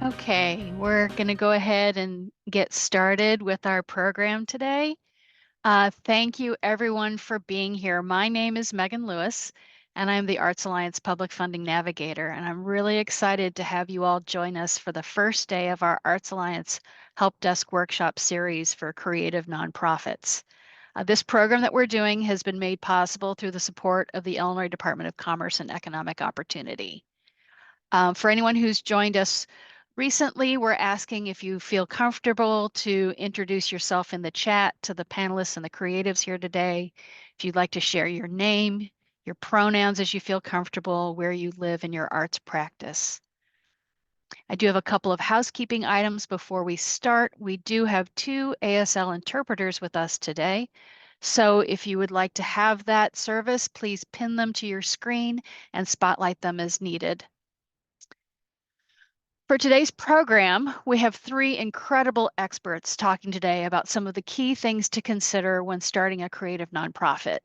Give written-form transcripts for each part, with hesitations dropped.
Okay, we're going to go ahead and get started with our program today. Thank you everyone for being here. My name is Megan Lewis, and I'm the Arts Alliance Public Funding Navigator, and I'm really excited to have you all join us for the first day of our Arts Alliance Help Desk Workshop series for creative nonprofits. This program that we're doing has been made possible through the support of the Illinois Department of Commerce and Economic Opportunity. For anyone who's joined us recently, we're asking if you feel comfortable to introduce yourself in the chat to the panelists and the creatives here today. If you'd like to share your name, your pronouns as you feel comfortable, where you live in your arts practice. I do have a couple of housekeeping items before we start. We do have 2 ASL interpreters with us today. So if you would like to have that service, please pin them to your screen and spotlight them as needed. For today's program, we have 3 incredible experts talking today about some of the key things to consider when starting a creative nonprofit.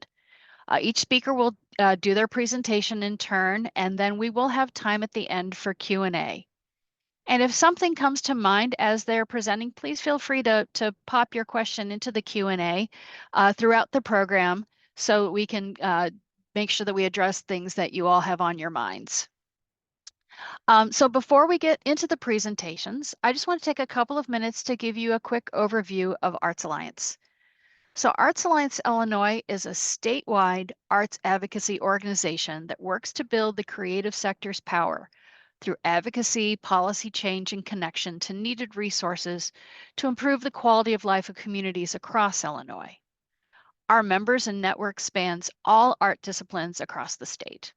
Each speaker will do their presentation in turn, and then we will have time at the end for Q&A. And if something comes to mind as they're presenting, please feel free to pop your question into the Q&A throughout the program so we can make sure that we address things that you all have on your minds. So before we get into the presentations, I just want to take a couple of minutes to give you a quick overview of Arts Alliance. So Arts Alliance Illinois is a statewide arts advocacy organization that works to build the creative sector's power through advocacy, policy change, and connection to needed resources to improve the quality of life of communities across Illinois. Our members and network spans all art disciplines across the state.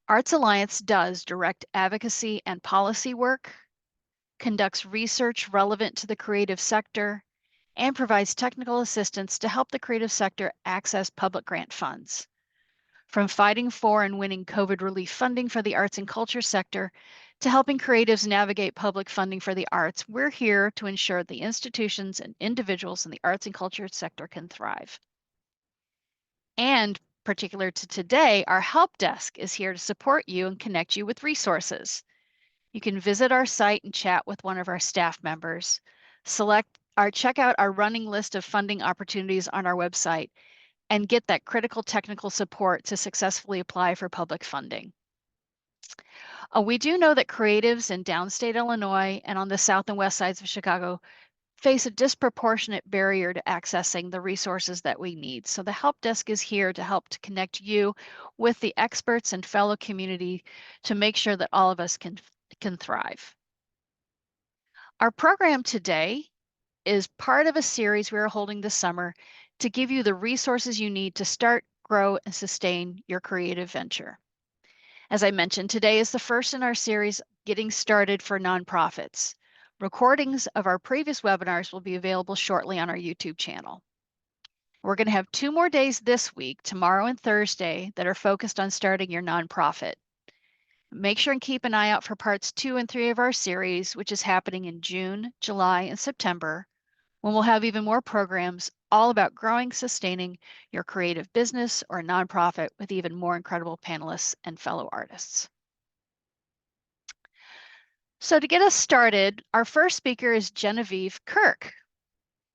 Arts Alliance does direct advocacy and policy work, conducts research relevant to the creative sector, and provides technical assistance to help the creative sector access public grant funds. From fighting for and winning COVID relief funding for the arts and culture sector to helping creatives navigate public funding for the arts, we're here to ensure the institutions and individuals in the arts and culture sector can thrive. And particular to today, our help desk is here to support you and connect you with resources. You can visit our site and chat with one of our staff members. Check out our running list of funding opportunities on our website and get that critical technical support to successfully apply for public funding. We do know that creatives in downstate Illinois and on the south and west sides of Chicago face a disproportionate barrier to accessing the resources that we need. So the help desk is here to help to connect you with the experts and fellow community to make sure that all of us can thrive. Our program today is part of a series we are holding this summer to give you the resources you need to start, grow, and sustain your creative venture. As I mentioned, today is the first in our series, Getting Started for Nonprofits. Recordings of our previous webinars will be available shortly on our YouTube channel. We're going to have 2 more days this week, tomorrow and Thursday, that are focused on starting your nonprofit. Make sure and keep an eye out for parts 2 and 3 of our series, which is happening in June, July, and September, when we'll have even more programs all about growing, sustaining your creative business or nonprofit with even more incredible panelists and fellow artists. So to get us started, our first speaker is Genevieve Kirk.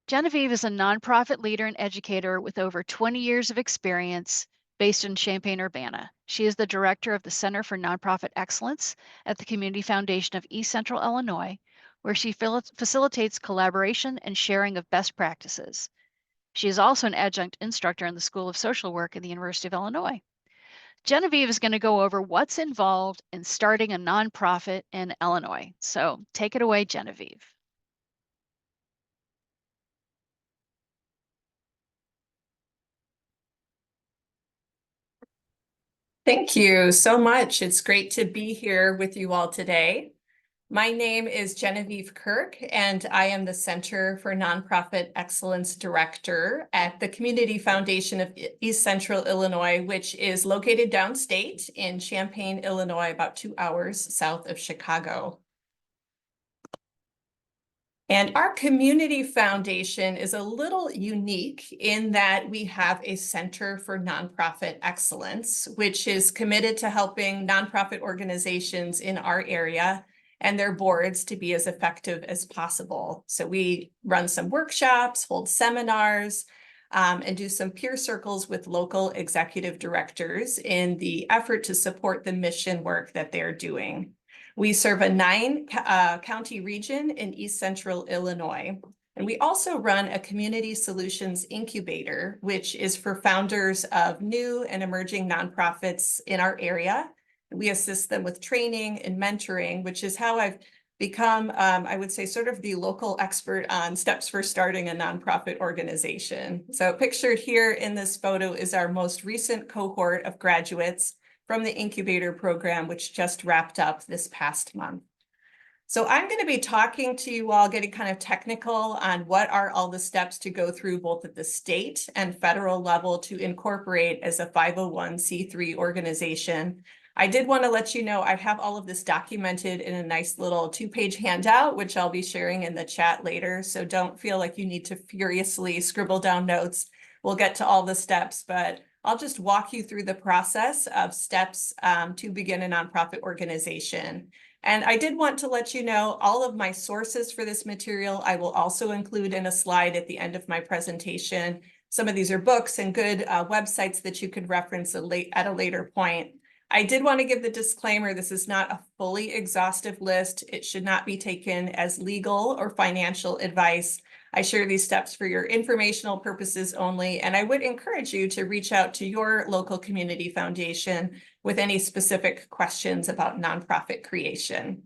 Genevieve is a nonprofit leader and educator with over 20 years of experience based in Champaign-Urbana. She is the director of the Center for Nonprofit Excellence at the Community Foundation of East Central Illinois, where she facilitates collaboration and sharing of best practices. She is also an adjunct instructor in the School of Social Work at the University of Illinois. Genevieve is going to go over what's involved in starting a nonprofit in Illinois. So take it away, Genevieve. Thank you so much. It's great to be here with you all today. My name is Genevieve Kirk, and I am the Center for Nonprofit Excellence Director at the Community Foundation of East Central Illinois, which is located downstate in Champaign, Illinois, about 2 hours south of Chicago. And our community foundation is a little unique in that we have a Center for Nonprofit Excellence, which is committed to helping nonprofit organizations in our area and their boards to be as effective as possible. So we run some workshops, hold seminars, and do some peer circles with local executive directors in the effort to support the mission work that they're doing. We serve a 9-county region in East Central Illinois. And we also run a community solutions incubator, which is for founders of new and emerging nonprofits in our area. We assist them with training and mentoring, which is how I've become, I would say, sort of the local expert on steps for starting a nonprofit organization. So pictured here in this photo is our most recent cohort of graduates from the incubator program, which just wrapped up this past month. So I'm going to be talking to you all, getting kind of technical on what are all the steps to go through both at the state and federal level to incorporate as a 501c3 organization. I did want to let you know I have all of this documented in a nice little 2-page handout, which I'll be sharing in the chat later. So don't feel like you need to furiously scribble down notes. We'll get to all the steps, but I'll just walk you through the process of steps to begin a nonprofit organization. And I did want to let you know all of my sources for this material I will also include in a slide at the end of my presentation. Some of these are books and good websites that you could reference at a later point. I did want to give the disclaimer, this is not a fully exhaustive list. It should not be taken as legal or financial advice. I share these steps for your informational purposes only, and I would encourage you to reach out to your local community foundation with any specific questions about nonprofit creation.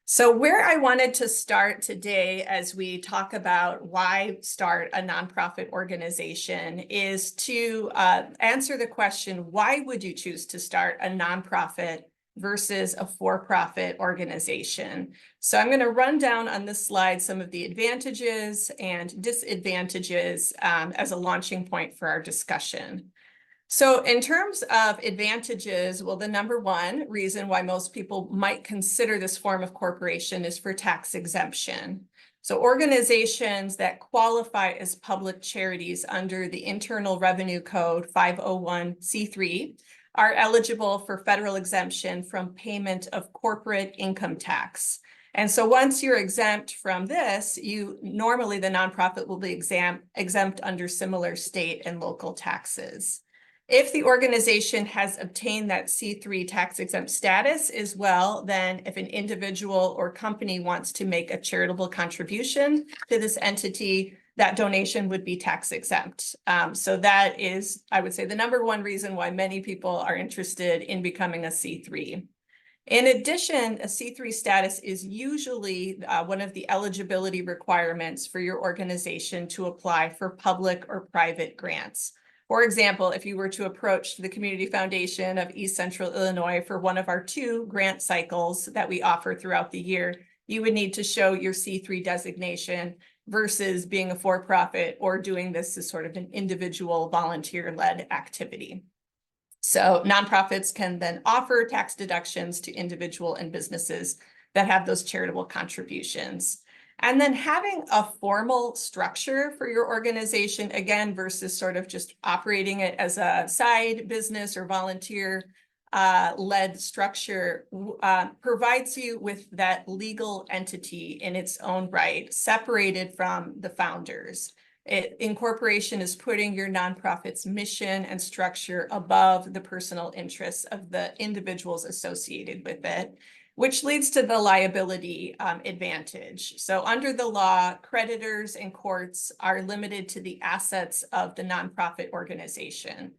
So where I wanted to start today as we talk about why start a nonprofit organization is to answer the question, why would you choose to start a nonprofit versus a for-profit organization? So I'm going to run down on this slide some of the advantages and disadvantages as a launching point for our discussion. So in terms of advantages, well, the number one reason why most people might consider this form of corporation is for tax exemption. So organizations that qualify as public charities under the Internal Revenue Code 501c3 are eligible for federal exemption from payment of corporate income tax. And so once you're exempt from this, normally the nonprofit will be exempt under similar state and local taxes. If the organization has obtained that C3 tax exempt status as well, then if an individual or company wants to make a charitable contribution to this entity, that donation would be tax exempt. So that is, I would say, the number one reason why many people are interested in becoming a C3. In addition, a C3 status is usually one of the eligibility requirements for your organization to apply for public or private grants. For example, if you were to approach the Community Foundation of East Central Illinois for one of our 2 grant cycles that we offer throughout the year, you would need to show your C3 designation versus being a for-profit or doing this as sort of an individual volunteer-led activity. So nonprofits can then offer tax deductions to individual and businesses that have those charitable contributions. And then having a formal structure for your organization, again, versus sort of just operating it as a side business or volunteer led structure, provides you with that legal entity in its own right, separated from the founders. Incorporation is putting your nonprofit's mission and structure above the personal interests of the individuals associated with it, which leads to the liability advantage. So under the law, creditors and courts are limited to the assets of the nonprofit organization.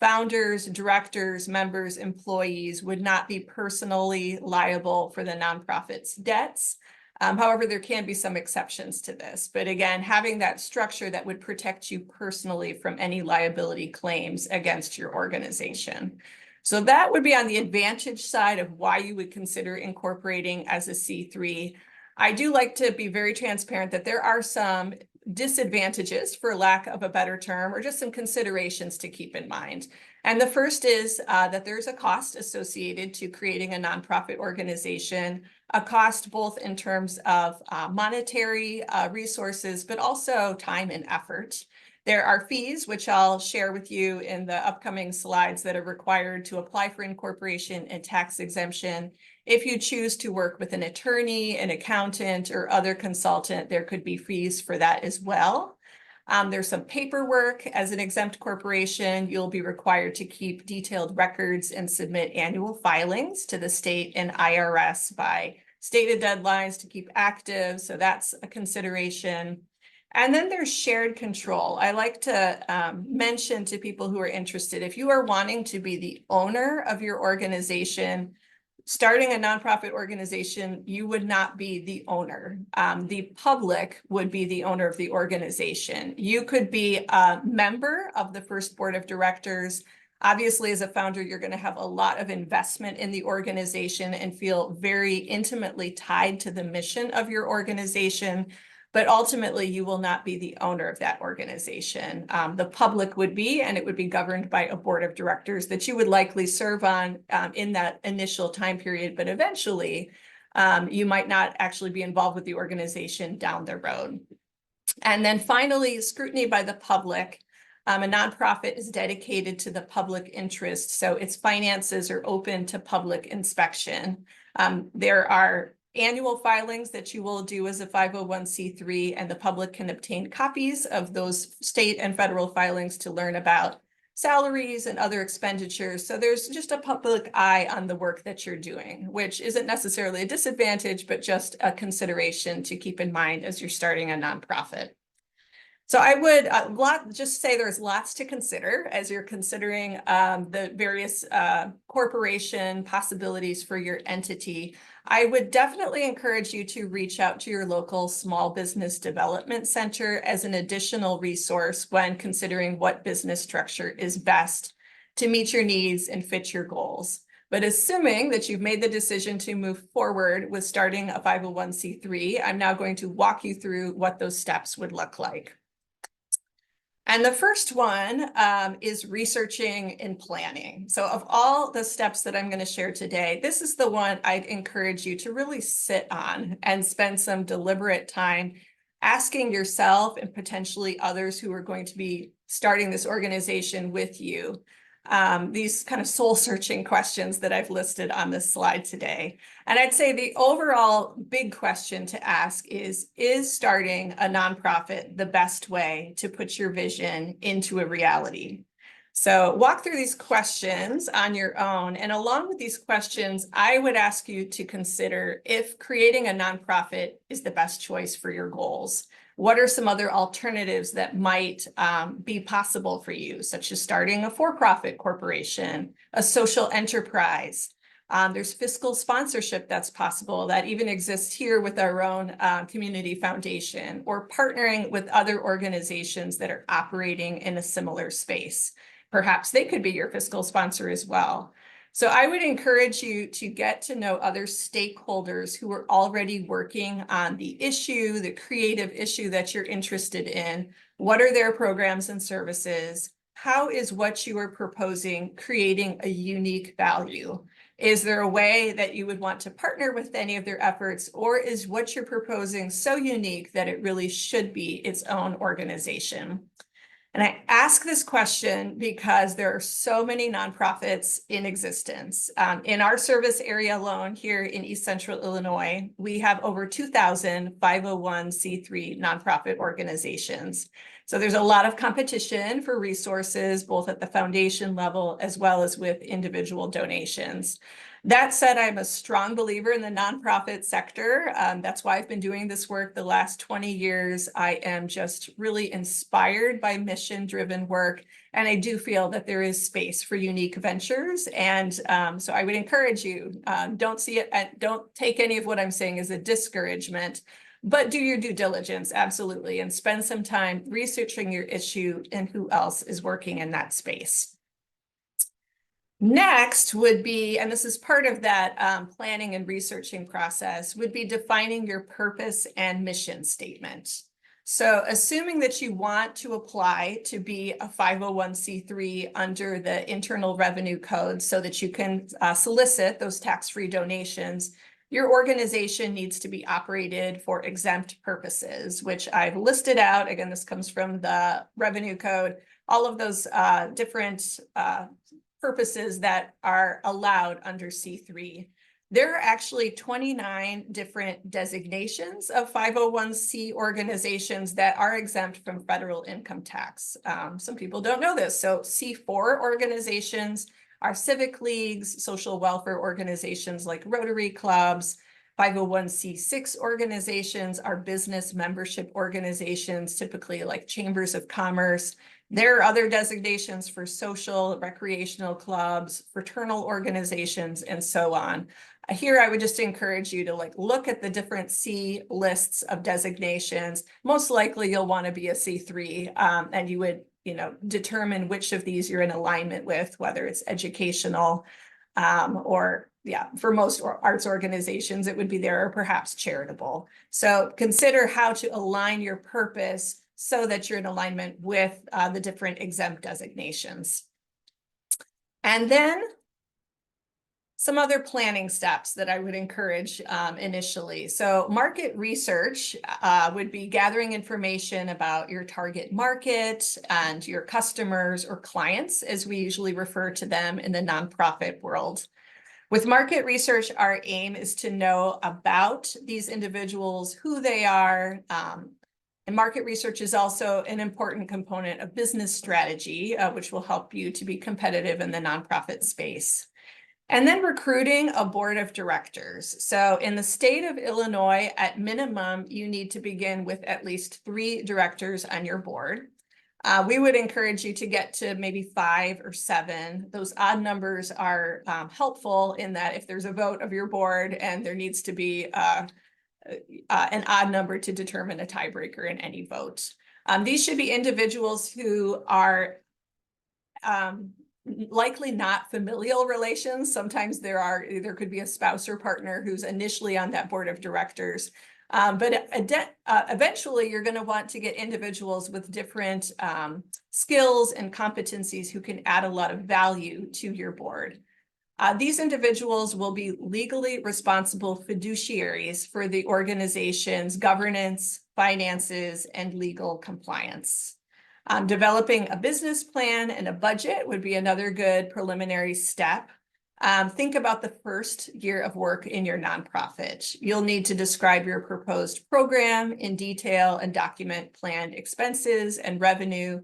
Founders, directors, members, employees would not be personally liable for the nonprofit's debts. However, there can be some exceptions to this. But again, having that structure that would protect you personally from any liability claims against your organization. So that would be on the advantage side of why you would consider incorporating as a C3. I do like to be very transparent that there are some disadvantages, for lack of a better term, or just some considerations to keep in mind. And the first is that there's a cost associated to creating a nonprofit organization, a cost both in terms of monetary resources, but also time and effort. There are fees, which I'll share with you in the upcoming slides, that are required to apply for incorporation and tax exemption. If you choose to work with an attorney, an accountant, or other consultant, there could be fees for that as well. There's some paperwork. As an exempt corporation, you'll be required to keep detailed records and submit annual filings to the state and IRS by stated deadlines to keep active. So that's a consideration. And then there's shared control. I like to mention to people who are interested, if you are wanting to be the owner of your organization, starting a nonprofit organization, you would not be the owner. The public would be the owner of the organization. You could be a member of the first board of directors. Obviously, as a founder, you're going to have a lot of investment in the organization and feel very intimately tied to the mission of your organization. But ultimately, you will not be the owner of that organization. The public would be, and it would be governed by a board of directors that you would likely serve on in that initial time period. But eventually, you might not actually be involved with the organization down the road. And then finally, scrutiny by the public. A nonprofit is dedicated to the public interest, so its finances are open to public inspection. There are annual filings that you will do as a 501c3, and the public can obtain copies of those state and federal filings to learn about salaries and other expenditures. So there's just a public eye on the work that you're doing, which isn't necessarily a disadvantage, but just a consideration to keep in mind as you're starting a nonprofit. So I would just say there's lots to consider as you're considering the various corporation possibilities for your entity. I would definitely encourage you to reach out to your local small business development center as an additional resource when considering what business structure is best to meet your needs and fit your goals. But assuming that you've made the decision to move forward with starting a 501c3, I'm now going to walk you through what those steps would look like. And the first one is researching and planning. So of all the steps that I'm going to share today, this is the one I'd encourage you to really sit on and spend some deliberate time asking yourself and potentially others who are going to be starting this organization with you. These kind of soul-searching questions that I've listed on this slide today. And I'd say the overall big question to ask is starting a nonprofit the best way to put your vision into a reality? So walk through these questions on your own. And along with these questions, I would ask you to consider if creating a nonprofit is the best choice for your goals. What are some other alternatives that might be possible for you, such as starting a for-profit corporation, a social enterprise? There's fiscal sponsorship that's possible that even exists here with our own community foundation, or partnering with other organizations that are operating in a similar space. Perhaps they could be your fiscal sponsor as well. So I would encourage you to get to know other stakeholders who are already working on the issue, the creative issue that you're interested in. What are their programs and services? How is what you are proposing creating a unique value? Is there a way that you would want to partner with any of their efforts, or is what you're proposing so unique that it really should be its own organization? And I ask this question because there are so many nonprofits in existence. In our service area alone here in East Central Illinois, we have over 2,000 501c3 nonprofit organizations. So there's a lot of competition for resources, both at the foundation level as well as with individual donations. That said, I'm a strong believer in the nonprofit sector. That's why I've been doing this work the last 20 years. I am just really inspired by mission-driven work, and I do feel that there is space for unique ventures. And so I would encourage you, don't take any of what I'm saying as a discouragement, but do your due diligence, absolutely, and spend some time researching your issue and who else is working in that space. Next would be, and this is part of that planning and researching process, would be defining your purpose and mission statement. So assuming that you want to apply to be a 501c3 under the Internal Revenue Code so that you can solicit those tax-free donations, your organization needs to be operated for exempt purposes, which I've listed out. Again, this comes from the revenue code, all of those different purposes that are allowed under C3. There are actually 29 different designations of 501c organizations that are exempt from federal income tax. Some people don't know this. So C4 organizations are civic leagues, social welfare organizations like Rotary clubs. 501c6 organizations are business membership organizations, typically like chambers of commerce. There are other designations for social, recreational clubs, fraternal organizations, and so on. Here, I would just encourage you to look at the different C lists of designations. Most likely you'll want to be a C3, and you would determine which of these you're in alignment with, whether it's educational or for most arts organizations, it would be there, or perhaps charitable. So consider how to align your purpose so that you're in alignment with the different exempt designations. And then some other planning steps that I would encourage initially. So market research would be gathering information about your target market and your customers or clients, as we usually refer to them in the nonprofit world. With market research, our aim is to know about these individuals, who they are, and market research is also an important component of business strategy, which will help you to be competitive in the nonprofit space. And then recruiting a board of directors. So in the state of Illinois, at minimum, you need to begin with at least 3 directors on your board. We would encourage you to get to maybe 5 or 7. Those odd numbers are helpful in that if there's a vote of your board and there needs to be an odd number to determine a tiebreaker in any vote. These should be individuals who are likely not familial relations. Sometimes there could be a spouse or partner who's initially on that board of directors. But eventually you're going to want to get individuals with different skills and competencies who can add a lot of value to your board. These individuals will be legally responsible fiduciaries for the organization's governance, finances, and legal compliance. Developing a business plan and a budget would be another good preliminary step. Think about the first year of work in your nonprofit. You'll need to describe your proposed program in detail and document planned expenses and revenue.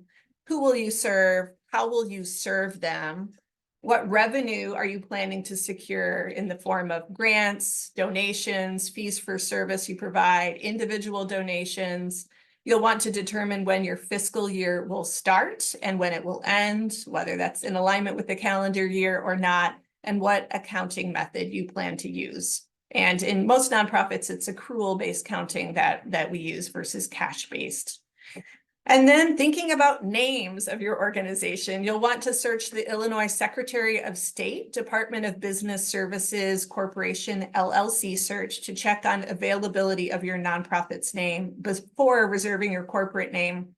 Who will you serve? How will you serve them? What revenue are you planning to secure in the form of grants, donations, fees for service you provide, individual donations? You'll want to determine when your fiscal year will start and when it will end, whether that's in alignment with the calendar year or not, and what accounting method you plan to use. And in most nonprofits, it's accrual-based counting that we use versus cash-based. And then thinking about names of your organization, you'll want to search the Illinois Secretary of State, Department of Business Services Corporation LLC search to check on availability of your nonprofit's name before reserving your corporate name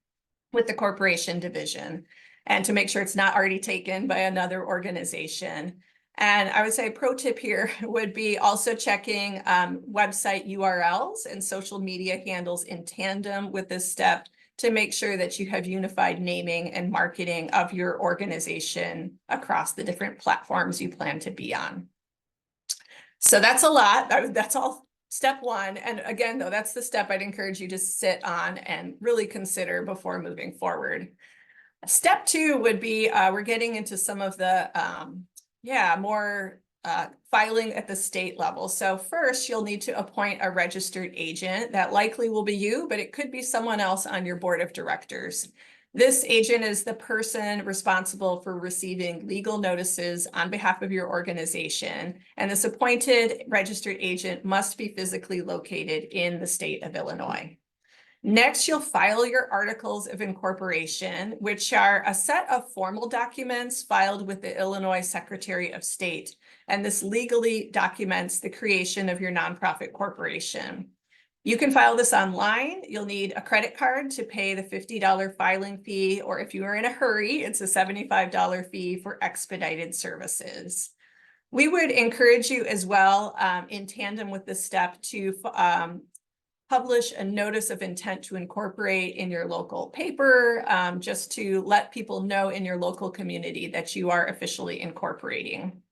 with the corporation division, and to make sure it's not already taken by another organization. And I would say a pro tip here would be also checking website URLs and social media handles in tandem with this step to make sure that you have unified naming and marketing of your organization across the different platforms you plan to be on. So that's a lot. That's all step 1. And again, though, that's the step I'd encourage you to sit on and really consider before moving forward. Step 2 would be, we're getting into some of the more filing at the state level. So first, you'll need to appoint a registered agent. That likely will be you, but it could be someone else on your board of directors. This agent is the person responsible for receiving legal notices on behalf of your organization. And this appointed registered agent must be physically located in the state of Illinois. Next, you'll file your articles of incorporation, which are a set of formal documents filed with the Illinois Secretary of State. And this legally documents the creation of your nonprofit corporation. You can file this online. You'll need a credit card to pay the $50 filing fee, or if you are in a hurry, it's a $75 fee for expedited services. We would encourage you as well, in tandem with this step, to publish a notice of intent to incorporate in your local paper, just to let people know in your local community that you are officially incorporating.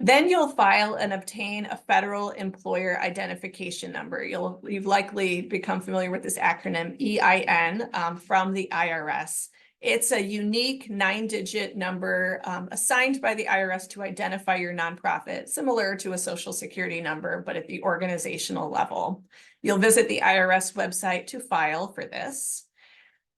Then you'll file and obtain a federal employer identification number. You've likely become familiar with this acronym EIN from the IRS. It's a unique 9-digit number assigned by the IRS to identify your nonprofit, similar to a Social Security number, but at the organizational level. You'll visit the IRS website to file for this.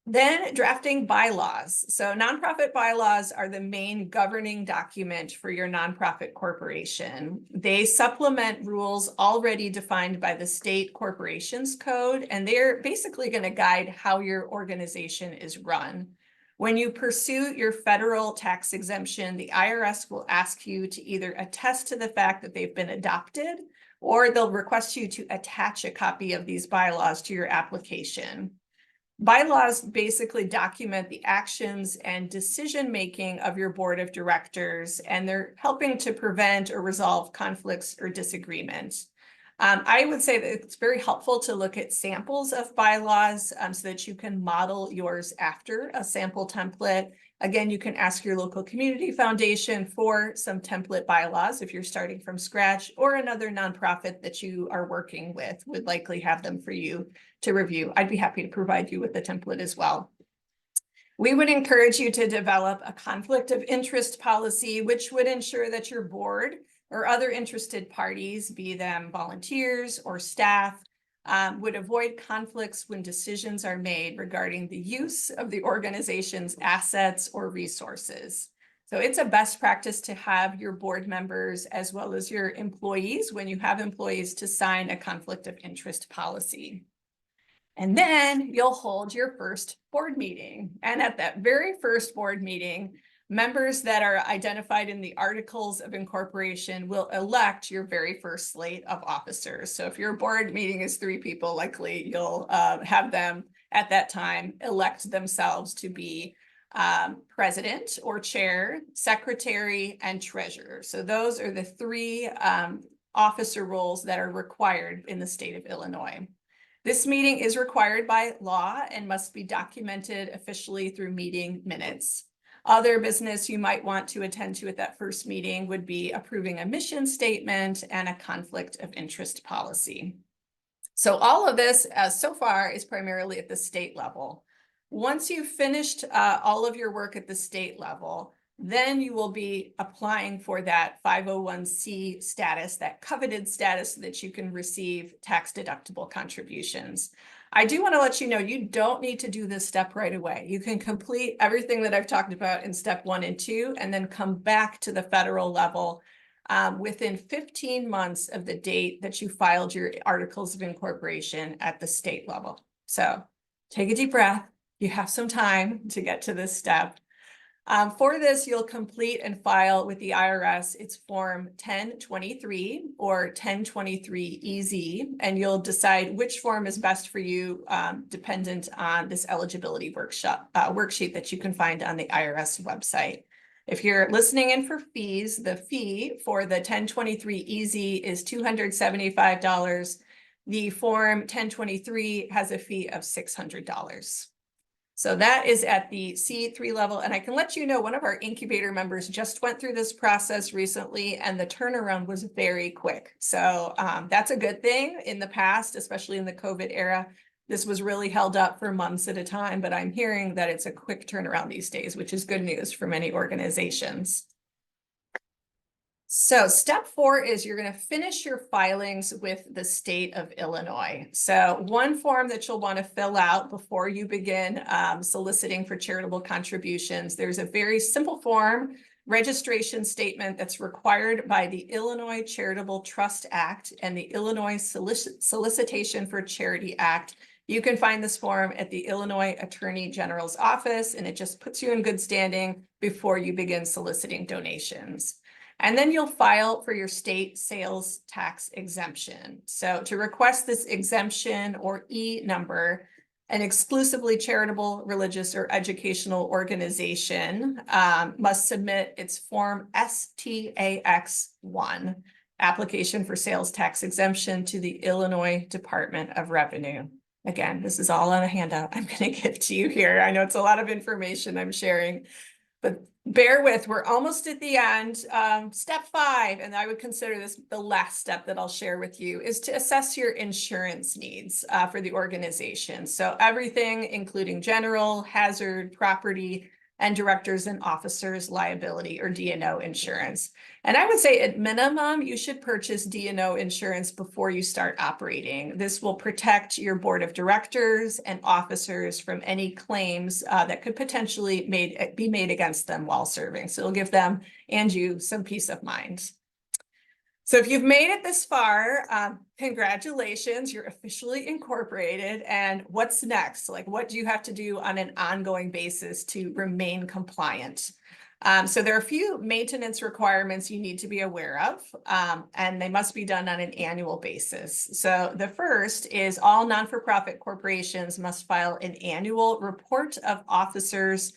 Then drafting bylaws. So nonprofit bylaws are the main governing document for your nonprofit corporation. They supplement rules already defined by the state corporations code, and they're basically going to guide how your organization is run. When you pursue your federal tax exemption, the IRS will ask you to either attest to the fact that they've been adopted, or they'll request you to attach a copy of these bylaws to your application. Bylaws basically document the actions and decision-making of your board of directors, and they're helping to prevent or resolve conflicts or disagreements. I would say that it's very helpful to look at samples of bylaws so that you can model yours after a sample template. Again, you can ask your local community foundation for some template bylaws if you're starting from scratch, or another nonprofit that you are working with would likely have them for you to review. I'd be happy to provide you with the template as well. We would encourage you to develop a conflict of interest policy, which would ensure that your board or other interested parties, be them volunteers or staff, would avoid conflicts when decisions are made regarding the use of the organization's assets or resources. So it's a best practice to have your board members as well as your employees, when you have employees, to sign a conflict of interest policy. And then you'll hold your first board meeting. And at that very first board meeting, members that are identified in the articles of incorporation will elect your very first slate of officers. So if your board meeting is 3 people, likely you'll have them at that time elect themselves to be president or chair, secretary, and treasurer. So those are the 3 officer roles that are required in the state of Illinois. This meeting is required by law and must be documented officially through meeting minutes. Other business you might want to attend to at that first meeting would be approving a mission statement and a conflict of interest policy. So all of this, so far, is primarily at the state level. Once you've finished all of your work at the state level, then you will be applying for that 501c status, that coveted status, so that you can receive tax-deductible contributions. I do want to let you know, you don't need to do this step right away. You can complete everything that I've talked about in step 1 and 2, and then come back to the federal level within 15 months of the date that you filed your articles of incorporation at the state level. So take a deep breath. You have some time to get to this step. For this, you'll complete and file with the IRS its Form 1023 or 1023-EZ, and you'll decide which form is best for you, dependent on this eligibility worksheet that you can find on the IRS website. If you're listening in for fees, the fee for the 1023-EZ is $275. The Form 1023 has a fee of $600. So that is at the C3 level. And I can let you know, one of our incubator members just went through this process recently, and the turnaround was very quick. So that's a good thing. In the past, especially in the COVID era, this was really held up for months at a time, but I'm hearing that it's a quick turnaround these days, which is good news for many organizations. So step 4 is you're going to finish your filings with the state of Illinois. So one form that you'll want to fill out before you begin soliciting for charitable contributions, there's a very simple form, registration statement, that's required by the Illinois Charitable Trust Act and the Illinois Solicitation for Charity Act. You can find this form at the Illinois Attorney General's office, and it just puts you in good standing before you begin soliciting donations. And then you'll file for your state sales tax exemption. So to request this exemption or E number, An exclusively charitable, religious, or educational organization must submit its Form STAX-1, application for sales tax exemption, to the Illinois Department of Revenue. Again, this is all on a handout I'm going to give to you here. I know it's a lot of information I'm sharing, but bear with, we're almost at the end. Step 5, and I would consider this the last step that I'll share with you, is to assess your insurance needs for the organization. So everything, including general, hazard, property, and directors and officers liability, or D&O insurance. And I would say at minimum, you should purchase D&O insurance before you start operating. This will protect your board of directors and officers from any claims that could potentially be made against them while serving. So it'll give them and you some peace of mind. So if you've made it this far, congratulations, you're officially incorporated. And what's next? Like, what do you have to do on an ongoing basis to remain compliant? So there are a few maintenance requirements you need to be aware of, and they must be done on an annual basis. So the first is all non-for-profit corporations must file an annual report of officers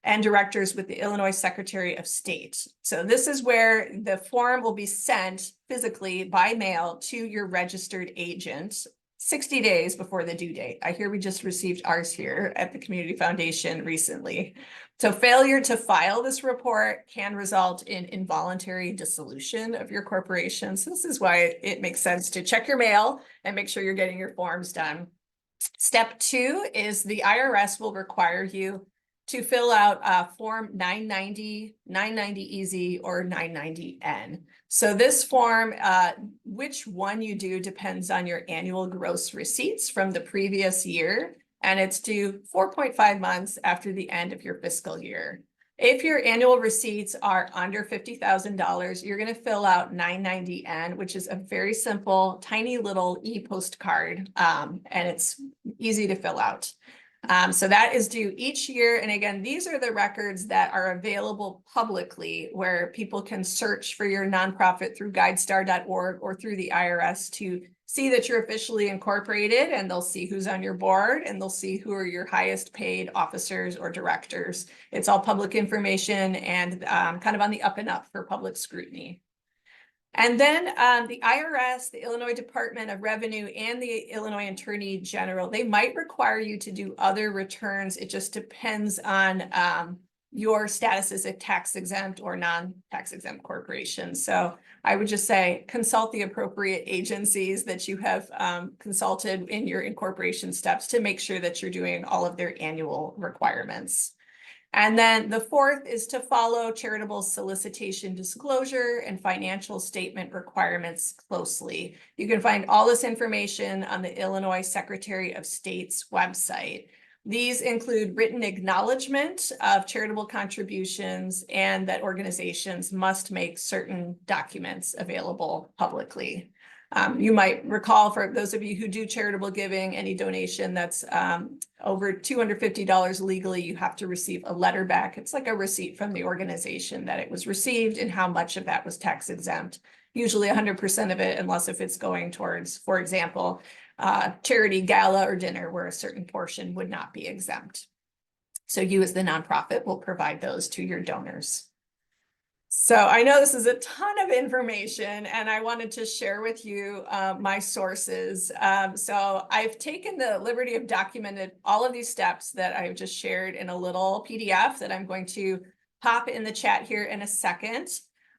and directors with the Illinois Secretary of State. So this is where the form will be sent physically by mail to your registered agent 60 days before the due date. I hear we just received ours here at the Community Foundation recently. So failure to file this report can result in involuntary dissolution of your corporation. So this is why it makes sense to check your mail and make sure you're getting your forms done. Step 2 is the IRS will require you to fill out Form 990, 990EZ, or 990N. So this form, which one you do depends on your annual gross receipts from the previous year, and it's due 4.5 months after the end of your fiscal year. If your annual receipts are under $50,000, you're going to fill out 990N, which is a very simple, tiny little e-postcard, and it's easy to fill out. So that is due each year. And again, these are the records that are available publicly where people can search for your nonprofit through guidestar.org or through the IRS to see that you're officially incorporated, and they'll see who's on your board, and they'll see who are your highest paid officers or directors. It's all public information and kind of on the up and up for public scrutiny. And then the IRS, the Illinois Department of Revenue, and the Illinois Attorney General, they might require you to do other returns. It just depends on your status as a tax exempt or non-tax exempt corporation. So I would just say consult the appropriate agencies that you have consulted in your incorporation steps to make sure that you're doing all of their annual requirements. And then the fourth is to follow charitable solicitation disclosure and financial statement requirements closely. You can find all this information on the Illinois Secretary of State's website. These include written acknowledgement of charitable contributions and that organizations must make certain documents available publicly. You might recall, for those of you who do charitable giving, any donation that's over $250 legally, you have to receive a letter back. It's like a receipt from the organization that it was received and how much of that was tax exempt. Usually 100% of it, unless if it's going towards, for example, charity gala or dinner where a certain portion would not be exempt. So you as the nonprofit will provide those to your donors. So I know this is a ton of information, and I wanted to share with you my sources. So I've taken the liberty of documented all of these steps that I've just shared in a little PDF that I'm going to pop in the chat here in a second.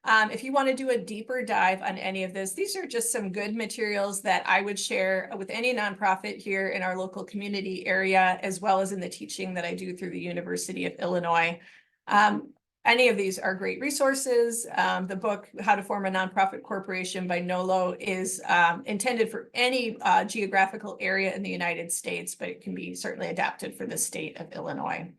If you want to do a deeper dive on any of this, these are just some good materials that I would share with any nonprofit here in our local community area, as well as in the teaching that I do through the University of Illinois. Any of these are great resources. The book, How to Form a Nonprofit Corporation by Nolo, is intended for any geographical area in the United States, but it can be certainly adapted for the state of Illinois.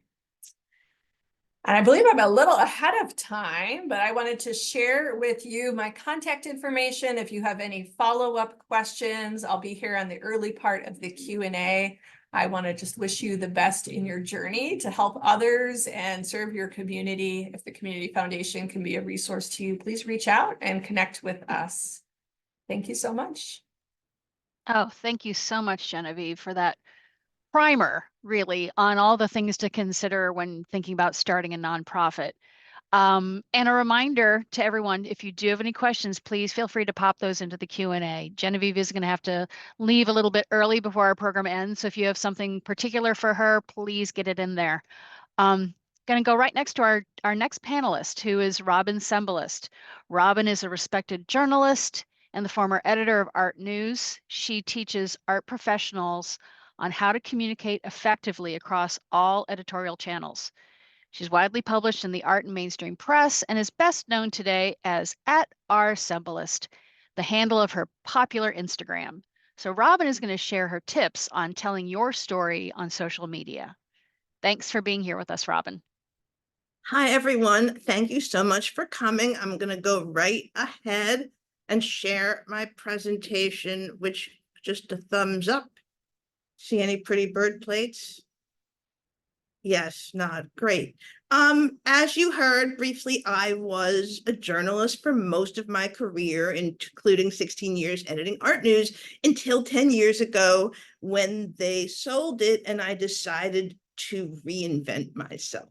And I believe I'm a little ahead of time, but I wanted to share with you my contact information. If you have any follow-up questions, I'll be here on the early part of the Q&A. I want to just wish you the best in your journey to help others and serve your community. If the Community Foundation can be a resource to you, please reach out and connect with us. Thank you so much. Oh, thank you so much, Genevieve, for that primer, really, on all the things to consider when thinking about starting a nonprofit. And a reminder to everyone, if you do have any questions, please feel free to pop those into the Q&A. Genevieve is going to have to leave a little bit early before our program ends. So if you have something particular for her, please get it in there. Going to go right next to our next panelist, who is Robin Sembalist. Robin is a respected journalist and the former editor of Art News. She teaches art professionals on how to communicate effectively across all editorial channels. She's widely published in the art and mainstream press and is best known today as @rsembalist, the handle of her popular Instagram. So Robin is going to share her tips on telling your story on social media. Thanks for being here with us, Robin. Hi, everyone. Thank you so much for coming. I'm going to go right ahead and share my presentation, which just a thumbs up. See any pretty bird plates? Yes, nod. Great. As you heard briefly, I was a journalist for most of my career, including 16 years editing Art News, until 10 years ago when they sold it and I decided to reinvent myself.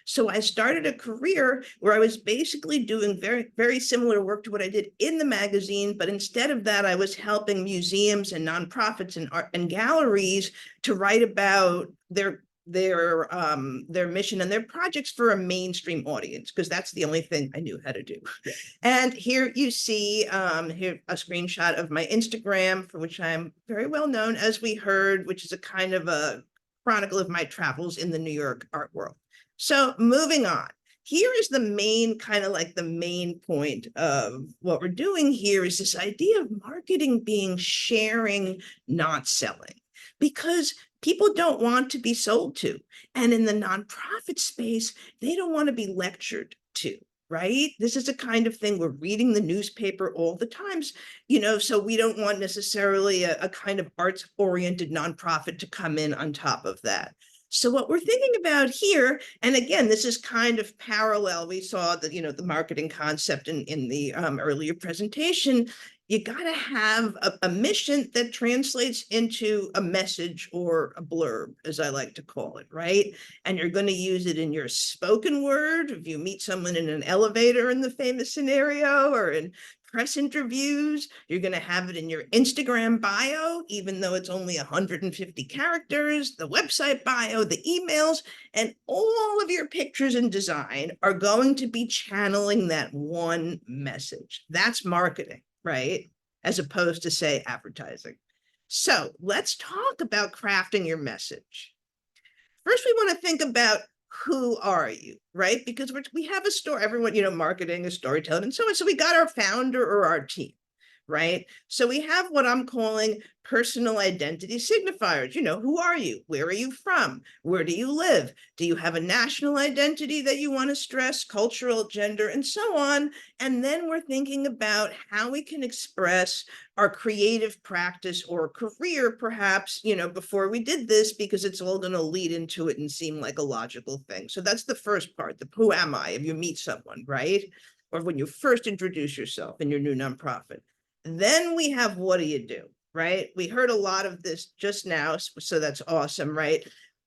So I started a career where I was basically doing very, very similar work to what I did in the magazine, but instead of that, I was helping museums and nonprofits and art and galleries to write about their mission and their projects for a mainstream audience, because that's the only thing I knew how to do. Yeah. And here you see here a screenshot of my Instagram, for which I'm very well known, as we heard, which is a kind of a chronicle of my travels in the New York art world. So moving on, here is the main kind of like the main point of what we're doing here is this idea of marketing being sharing, not selling, because people don't want to be sold to. And in the nonprofit space, they don't want to be lectured to, right? This is a kind of thing we're reading the newspaper all the times, so we don't want necessarily a kind of arts-oriented nonprofit to come in on top of that. So what we're thinking about here, and again, this is kind of parallel. We saw the marketing concept in the earlier presentation. You got to have a mission that translates into a message or a blurb, as I like to call it, right? And you're going to use it in your spoken word. If you meet someone in an elevator in the famous scenario, or in press interviews, you're going to have it in your Instagram bio, even though it's only 150 characters, the website bio, the emails, and all of your pictures and design are going to be channeling that one message. That's marketing, right? As opposed to, say, advertising. So let's talk about crafting your message. First, we want to think about who are you, right? Because we have a story, everyone, marketing is storytelling and so on. So we got our founder or our team, right? So we have what I'm calling personal identity signifiers. Who are you? Where are you from? Where do you live? Do you have a national identity that you want to stress, cultural, gender, and so on? And then we're thinking about how we can express our creative practice or career, perhaps, before we did this, because it's all going to lead into it and seem like a logical thing. So that's the first part, the who am I, if you meet someone, right? Or when you first introduce yourself in your new nonprofit. Then we have, what do you do, right? We heard a lot of this just now, so that's awesome, right?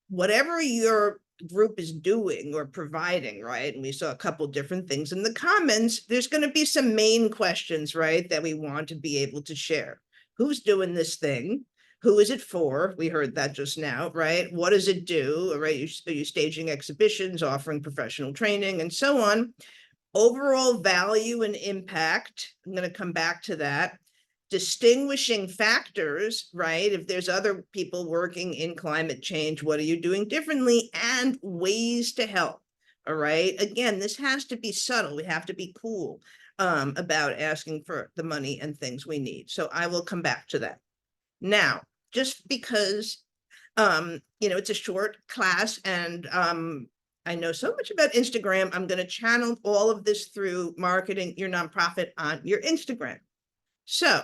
Whatever your group is doing or providing, right? And we saw a couple different things in the comments. There's going to be some main questions, right, that we want to be able to share. Who's doing this thing? Who is it for? We heard that just now, right? What does it do? Right? Are you staging exhibitions, offering professional training, and so on? Overall value and impact. I'm going to come back to that. Distinguishing factors, right? If there's other people working in climate change, what are you doing differently? And ways to help. All right. Again, this has to be subtle. We have to be cool about asking for the money and things we need. So I will come back to that. Now, just because, it's a short class and I know so much about Instagram, I'm going to channel all of this through marketing your nonprofit on your Instagram. So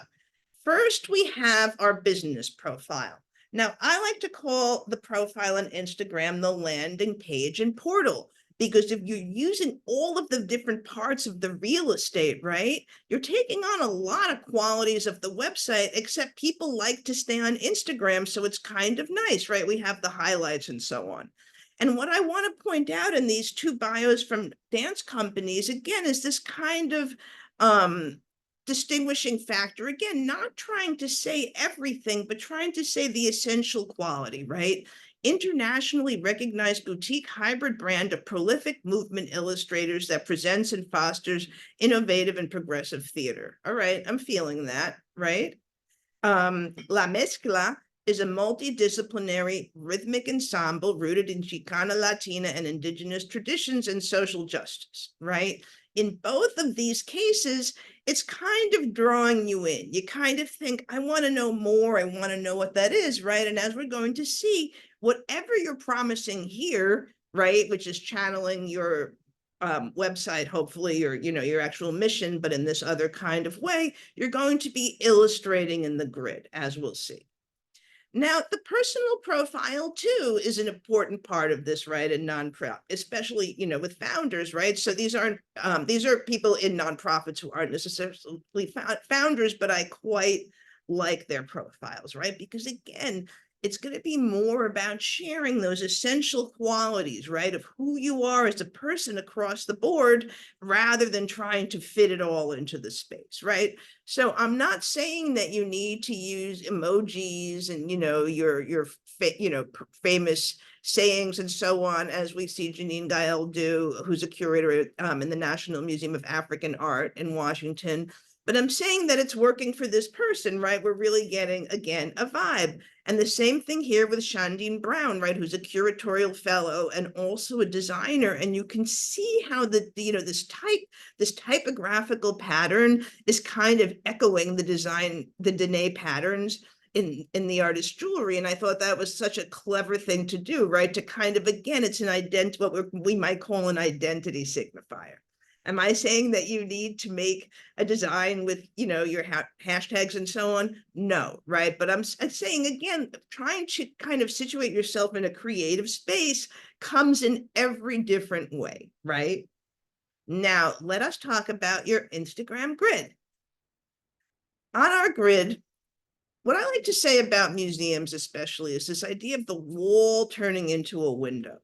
first, we have our business profile. Now, I like to call the profile on Instagram the landing page and portal. Because if you're using all of the different parts of the real estate, right, you're taking on a lot of qualities of the website, except people like to stay on Instagram. So it's kind of nice, right? We have the highlights and so on. And what I want to point out in these two bios from dance companies, again, is this kind of distinguishing factor. Again, not trying to say everything, but trying to say the essential quality, right? Internationally recognized boutique hybrid brand of prolific movement illustrators that presents and fosters innovative and progressive theater. All right, I'm feeling that, right? La Mezcla is a multidisciplinary rhythmic ensemble rooted in Chicana, Latina, and indigenous traditions and social justice, right? In both of these cases, it's kind of drawing you in. You kind of think, I want to know more. I want to know what that is, right? And as we're going to see, whatever you're promising here, right, which is channeling your website, hopefully, or your actual mission, but in this other kind of way, you're going to be illustrating in the grid, as we'll see. Now, the personal profile too is an important part of this, right? In nonprofit, especially with founders, right? So these are people in nonprofits who aren't necessarily founders, but I quite like their profiles, right? Because again, it's going to be more about sharing those essential qualities, right, of who you are as a person across the board, rather than trying to fit it all into the space, right? So I'm not saying that you need to use emojis and your famous sayings and so on, as we see Janine Gael do, who's a curator in the National Museum of African Art in Washington. But I'm saying that it's working for this person, right? We're really getting, again, a vibe. And the same thing here with Shandine Brown, right? Who's a curatorial fellow and also a designer. And you can see how this typographical pattern is kind of echoing the Dene patterns in the artist's jewelry. And I thought that was such a clever thing to do, right? To kind of, again, it's an identity, what we might call an identity signifier. Am I saying that you need to make a design with, your hashtags and so on? No, right? But I'm saying, again, trying to kind of situate yourself in a creative space comes in every different way, right? Now, let us talk about your Instagram grid. On our grid, what I like to say about museums especially is this idea of the wall turning into a window.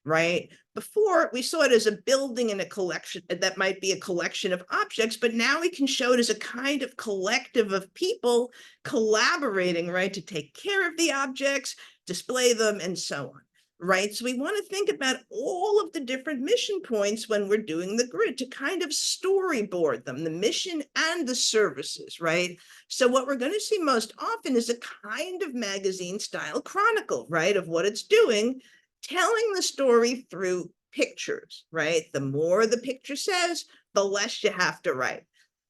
Right? Before, we saw it as a building and a collection that might be a collection of objects, but now we can show it as a kind of collective of people collaborating, right, to take care of the objects, display them, and so on. Right? So we want to think about all of the different mission points when we're doing the grid to kind of storyboard them, the mission and the services, right? So what we're going to see most often is a kind of magazine style chronicle, right, of what it's doing, telling the story through pictures, right? The more the picture says, the less you have to write.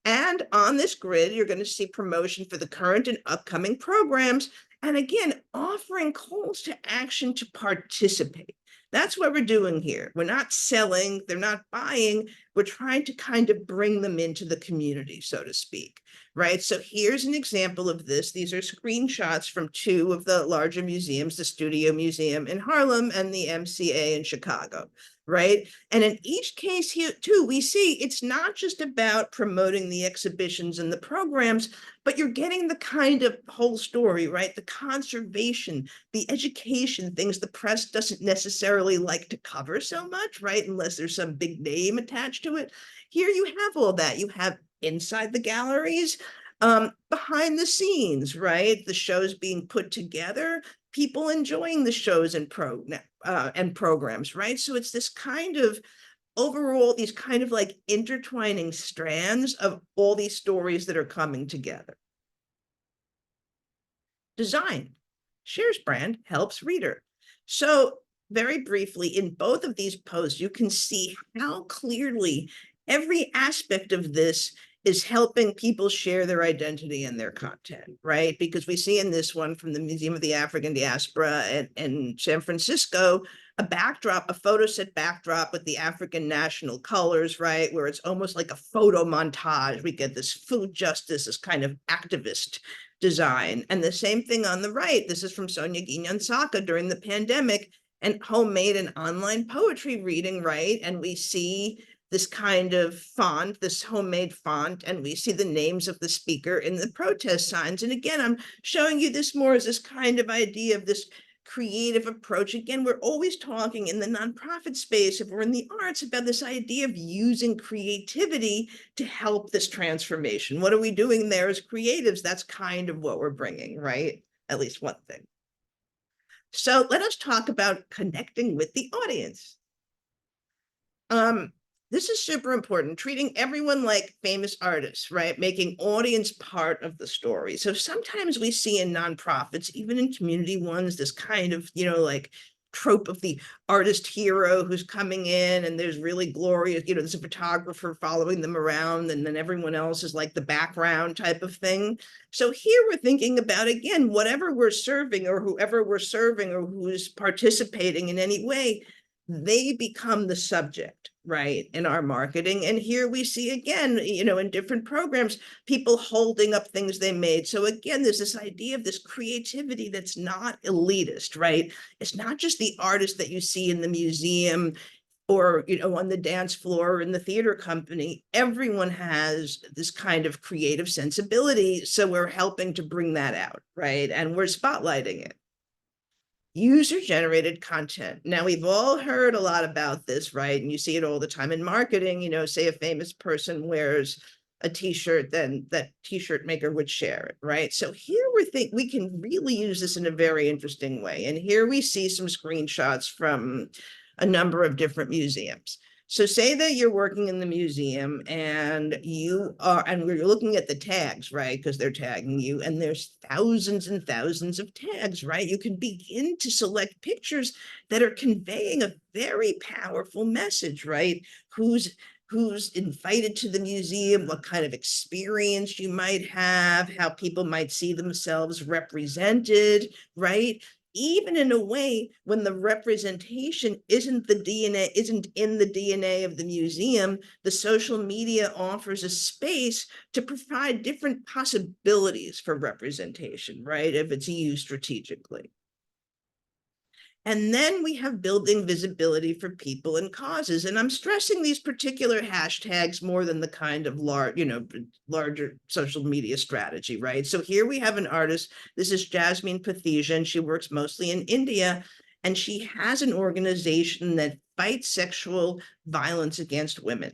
And on this grid, you're going to see promotion for the current and upcoming programs. And again, offering calls to action to participate. That's what we're doing here. We're not selling, they're not buying. We're trying to kind of bring them into the community, so to speak, right? So here's an example of this. These are screenshots from two of the larger museums, the Studio Museum in Harlem and the MCA in Chicago, right? And in each case here too, we see it's not just about promoting the exhibitions and the programs, but you're getting the kind of whole story, right? The conservation, the education, things the press doesn't necessarily like to cover so much, right? Unless there's some big name attached to it. Here you have all that. You have inside the galleries, behind the scenes, right? The shows being put together, people enjoying the shows and programs, right? So it's this kind of overall, these kind of like intertwining strands of all these stories that are coming together. Design, shares brand, helps reader. So very briefly, in both of these posts, you can see how clearly every aspect of this is helping people share their identity and their content, right? Because we see in this one from the Museum of the African Diaspora in San Francisco, a backdrop, a photo set backdrop with the African national colors, right? Where it's almost like a photo montage. We get this food justice, this kind of activist design. And the same thing on the right. This is from Sonia Guignan-Saka during the pandemic. and homemade and online poetry reading, right? And we see this kind of font, this homemade font, and we see the names of the speaker in the protest signs. And again, I'm showing you this more as this kind of idea of this creative approach. Again, we're always talking in the nonprofit space, if we're in the arts, about this idea of using creativity to help this transformation. What are we doing there as creatives? That's kind of what we're bringing, right? At least one thing. So let us talk about connecting with the audience. This is super important, treating everyone like famous artists, right? Making audience part of the story. So sometimes we see in nonprofits, even in community ones, this kind of, like trope of the artist hero who's coming in, and there's really glorious, there's a photographer following them around, and then everyone else is like the background type of thing. So here we're thinking about, again, whatever we're serving or whoever we're serving or who's participating in any way, they become the subject, right, in our marketing. And here we see again, in different programs, people holding up things they made. So again, there's this idea of this creativity that's not elitist, right? It's not just the artist that you see in the museum or, on the dance floor or in the theater company. Everyone has this kind of creative sensibility. So we're helping to bring that out, right? And we're spotlighting it. User-generated content. Now, we've all heard a lot about this, right? And you see it all the time in marketing. Say a famous person wears a t-shirt, then that t-shirt maker would share it, right? So here we can really use this in a very interesting way. And here we see some screenshots from a number of different museums. So say that you're working in the museum and we're looking at the tags, right? Because they're tagging you, and there's thousands and thousands of tags, right? You can begin to select pictures that are conveying a very powerful message, right? Who's invited to the museum, what kind of experience you might have, how people might see themselves represented, right? Even in a way when the representation isn't in the DNA of the museum, the social media offers a space to provide different possibilities for representation, right? If it's used strategically. And then we have building visibility for people and causes. And I'm stressing these particular hashtags more than the kind of larger social media strategy, right? So here we have an artist. This is Jasmine Patheja, and she works mostly in India. And she has an organization that fights sexual violence against women.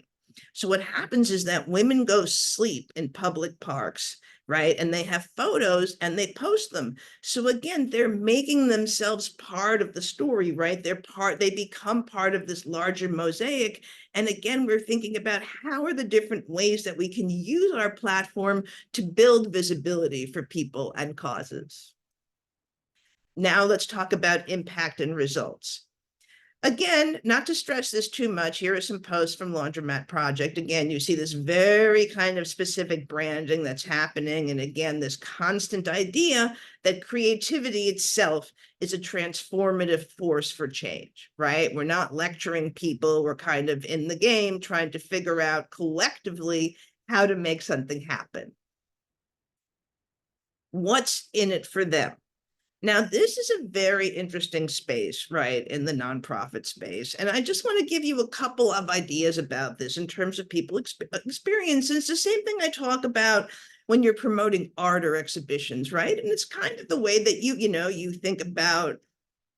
So what happens is that women go sleep in public parks, right? And they have photos and they post them. So again, they're making themselves part of the story, right? They become part of this larger mosaic. And again, we're thinking about how are the different ways that we can use our platform to build visibility for people and causes. Now let's talk about impact and results. Again, not to stress this too much, here are some posts from Laundromat Project. Again, you see this very kind of specific branding that's happening. And again, this constant idea that creativity itself is a transformative force for change, right? We're not lecturing people. We're kind of in the game trying to figure out collectively how to make something happen. What's in it for them? Now, this is a very interesting space, right, in the nonprofit space. And I just want to give you a couple of ideas about this in terms of people experience. It's the same thing I talk about when you're promoting art or exhibitions, right? And it's kind of the way that you think about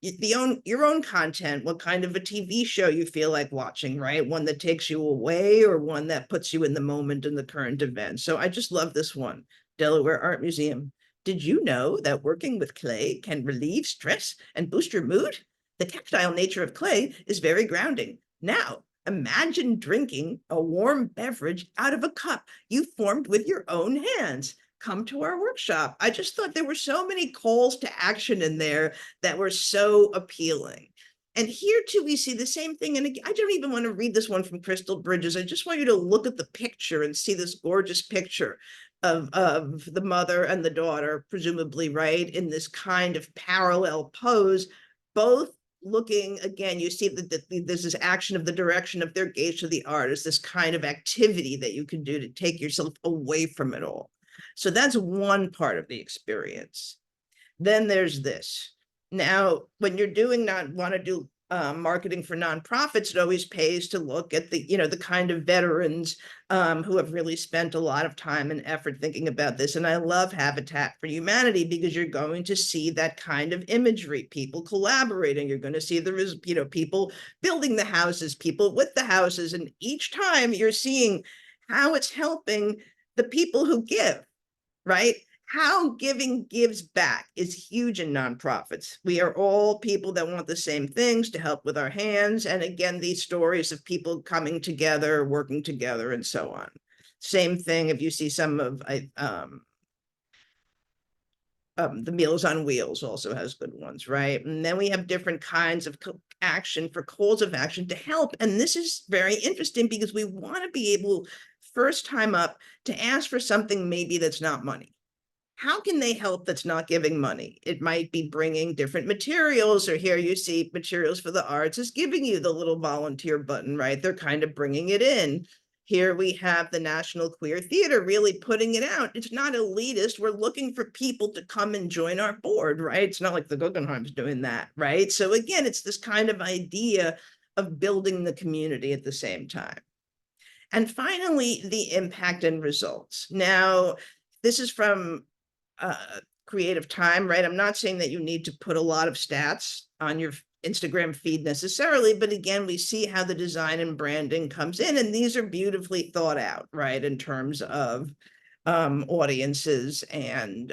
your own content, what kind of a TV show you feel like watching, right? One that takes you away or one that puts you in the moment in the current event. So I just love this one, Delaware Art Museum. Did you know that working with clay can relieve stress and boost your mood? The tactile nature of clay is very grounding. Now, imagine drinking a warm beverage out of a cup you formed with your own hands. Come to our workshop. I just thought there were so many calls to action in there that were so appealing. And here too, we see the same thing. And I don't even want to read this one from Crystal Bridges. I just want you to look at the picture and see this gorgeous picture of the mother and the daughter, presumably, right, in this kind of parallel pose, both looking, again, you see that there's this action of the direction of their gaze to the artist, this kind of activity that you can do to take yourself away from it all. So that's one part of the experience. Then there's this. Now, when you're doing want to do marketing for nonprofits, it always pays to look at the, the kind of veterans who have really spent a lot of time and effort thinking about this. And I love Habitat for Humanity because you're going to see that kind of imagery, people collaborating. You're going to see there is, people building the houses, people with the houses. And each time you're seeing how it's helping the people who give, right? How giving gives back is huge in nonprofits. We are all people that want the same things, to help with our hands. And again, these stories of people coming together, working together, and so on. Same thing if you see some of the Meals on Wheels also has good ones, right? And then we have different kinds of action for calls of action to help. And this is very interesting because we want to be able, first time up, to ask for something maybe that's not money. How can they help that's not giving money? It might be bringing different materials, or here you see Materials for the Arts is giving you the little volunteer button, right? They're kind of bringing it in. Here we have the National Queer Theater really putting it out. It's not elitist. We're looking for people to come and join our board, right? It's not like the Guggenheim's doing that, right? So again, it's this kind of idea of building the community at the same time. And finally, the impact and results. Now, this is from Creative Time, right? I'm not saying that you need to put a lot of stats on your Instagram feed necessarily, but again, we see how the design and branding comes in, and these are beautifully thought out, right? In terms of audiences and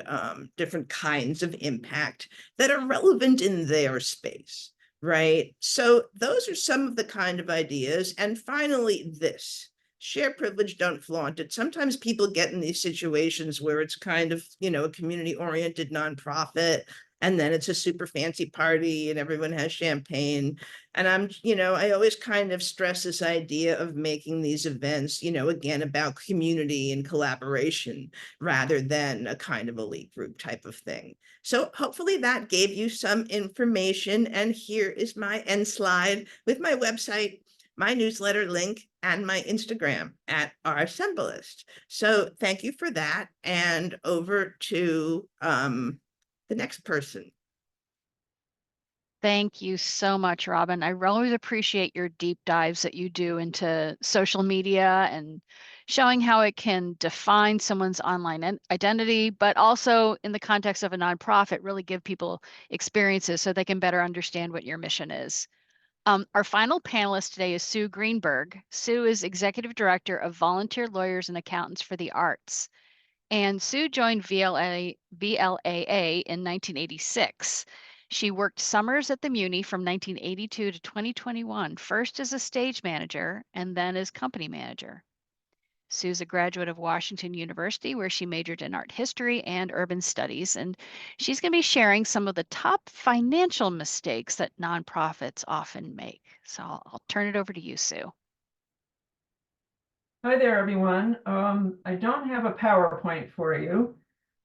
different kinds of impact that are relevant in their space, right? So those are some of the kind of ideas. And finally, this. Share privilege, don't flaunt it. Sometimes people get in these situations where it's kind of, a community-oriented nonprofit, and then it's a super fancy party and everyone has champagne. And I always kind of stress this idea of making these events, again, about community and collaboration rather than a kind of elite group type of thing. So hopefully that gave you some information. And here is my end slide with my website, my newsletter link, and my Instagram at @Symbolist. So thank you for that. And over to the next person. Thank you so much, Robin. I always appreciate your deep dives that you do into social media and showing how it can define someone's online identity, but also in the context of a nonprofit, really give people experiences so they can better understand what your mission is. Our final panelist today is Sue Greenberg. Sue is Executive Director of Volunteer Lawyers and Accountants for the Arts. And Sue joined VLAA in 1986. She worked summers at the Muni from 1982 to 2021, first as a stage manager and then as company manager. Sue's a graduate of Washington University, where she majored in art history and urban studies, and she's going to be sharing some of the top financial mistakes that nonprofits often make. So I'll turn it over to you, Sue. Hi there, everyone. I don't have a PowerPoint for you,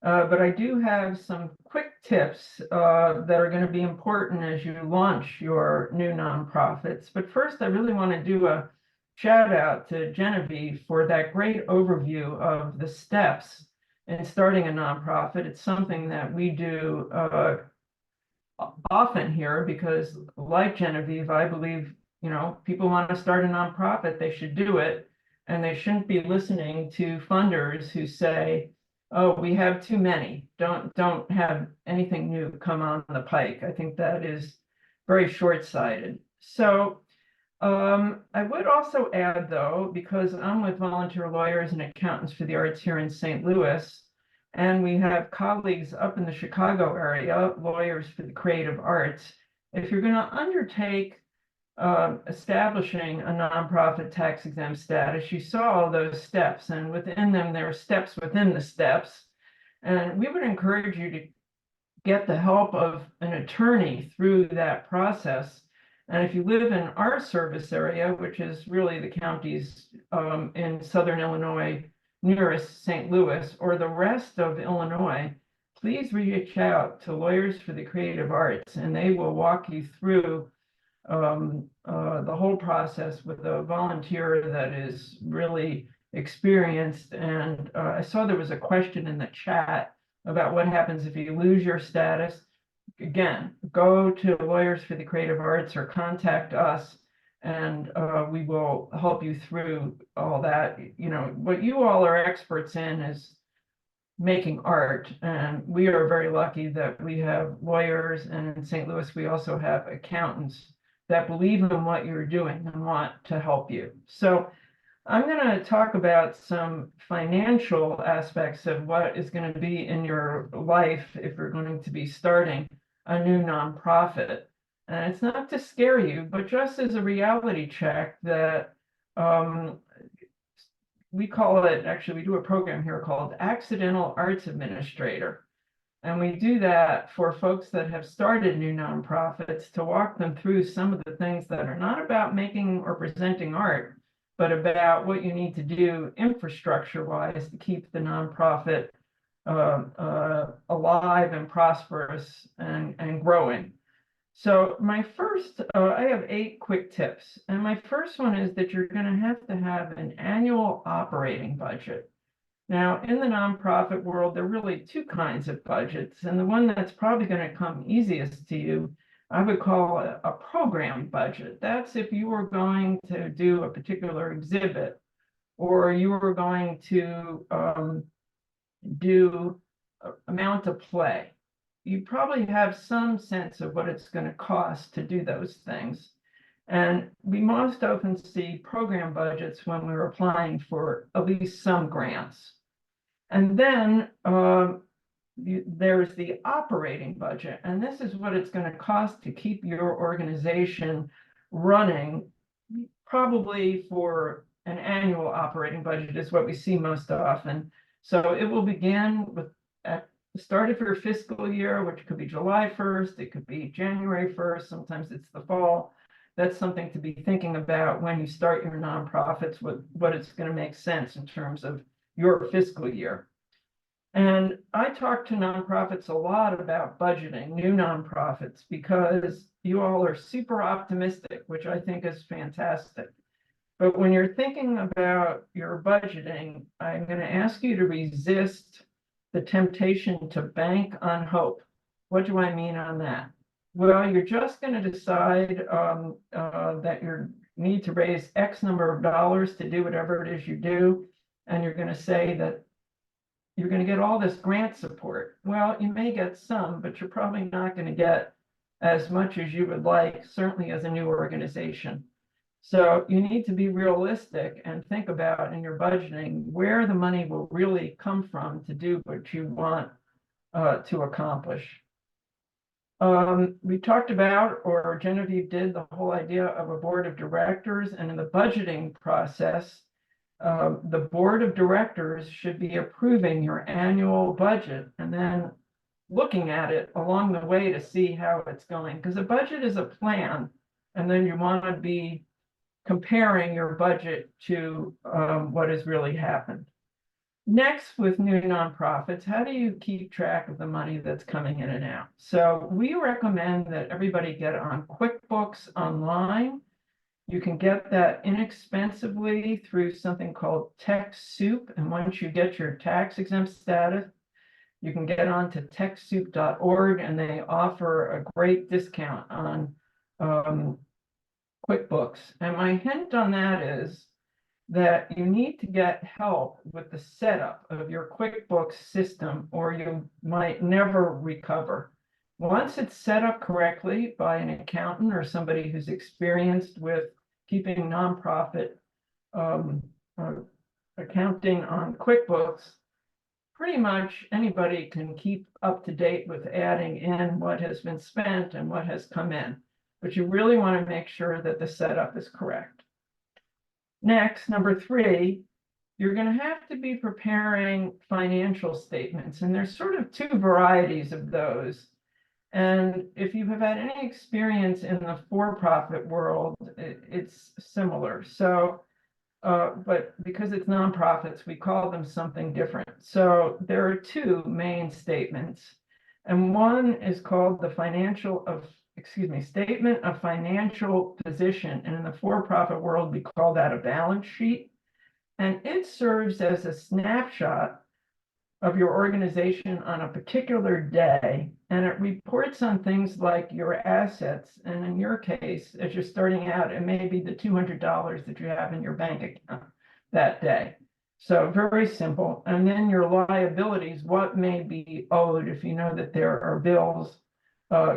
but I do have some quick tips that are going to be important as you launch your new nonprofits. But first, I really want to do a shout out to Genevieve for that great overview of the steps in starting a nonprofit. It's something that we do often here because, like Genevieve, I believe, people want to start a nonprofit, they should do it. And they shouldn't be listening to funders who say, oh, we have too many. Don't have anything new come on the pike. I think that is very short-sighted. So I would also add, though, because I'm with Volunteer Lawyers and Accountants for the Arts here in St. Louis, and we have colleagues up in the Chicago area, Lawyers for the Creative Arts. If you're going to undertake establishing a nonprofit tax-exempt status, you saw all those steps, and within them, there are steps within the steps. And we would encourage you to get the help of an attorney through that process. And if you live in our service area, which is really the counties in Southern Illinois nearest St. Louis, or the rest of Illinois, please reach out to Lawyers for the Creative Arts, and they will walk you through the whole process with a volunteer that is really experienced. And I saw there was a question in the chat about what happens if you lose your status. again, go to Lawyers for the Creative Arts or contact us, and we will help you through all that. You know, what you all are experts in is making art, and we are very lucky that we have lawyers, and in St. Louis we also have accountants that believe in what you're doing and want to help you. So I'm going to talk about some financial aspects of what is going to be in your life if you're going to be starting a new nonprofit. And it's not to scare you, but just as a reality check that we call it, actually, we do a program here called Accidental Arts Administrator. And we do that for folks that have started new nonprofits to walk them through some of the things that are not about making or presenting art, but about what you need to do infrastructure-wise to keep the nonprofit alive and prosperous and growing. So my first, I have 8 quick tips. And my first one is that you're going to have an annual operating budget. Now, in the nonprofit world, there are really 2 kinds of budgets. And the one that's probably going to come easiest to you, I would call a program budget. That's if you were going to do a particular exhibit, or you were going to do a mount a play. You probably have some sense of what it's going to cost to do those things. And we most often see program budgets when we're applying for at least some grants. And then there's the operating budget, and this is what it's going to cost to keep your organization running. Probably for an annual operating budget is what we see most often. So it will begin with at the start of your fiscal year, which could be July 1st, it could be January 1st, sometimes it's the fall. That's something to be thinking about when you start your nonprofits, what it's going to make sense in terms of your fiscal year. And I talk to nonprofits a lot about budgeting, new nonprofits, because you all are super optimistic, which I think is fantastic. But when you're thinking about your budgeting, I'm going to ask you to resist the temptation to bank on hope. What do I mean on that? Well, you're just going to decide that you need to raise X number of dollars to do whatever it is you do. And you're going to say that you're going to get all this grant support. Well, you may get some, but you're probably not going to get as much as you would like, certainly as a new organization. So you need to be realistic and think about in your budgeting where the money will really come from to do what you want to accomplish. We talked about, or Genevieve did, the whole idea of a board of directors, and in the budgeting process, the board of directors should be approving your annual budget and then looking at it along the way to see how it's going, because a budget is a plan, and then you want to be comparing your budget to what has really happened. Next, with new nonprofits, how do you keep track of the money that's coming in and out? So we recommend that everybody get on QuickBooks Online. You can get that inexpensively through something called TechSoup. And once you get your tax exempt status, you can get on to TechSoup.org, and they offer a great discount on QuickBooks. And my hint on that is that you need to get help with the setup of your QuickBooks system, or you might never recover. Once it's set up correctly by an accountant or somebody who's experienced with keeping nonprofit accounting on QuickBooks, pretty much anybody can keep up to date with adding in what has been spent and what has come in. But you really want to make sure that the setup is correct. Next, number 3, you're going to have to be preparing financial statements, and there's sort of 2 varieties of those. And if you have had any experience in the for-profit world, it's similar. So, but because it's nonprofits, we call them something different. So there are 2 main statements, and one is called the statement of financial position. And in the for-profit world, we call that a balance sheet. And it serves as a snapshot of your organization on a particular day, and it reports on things like your assets. And in your case, as you're starting out, it may be the $200 that you have in your bank account that day. So very simple. And then your liabilities, what may be owed if you know that there are bills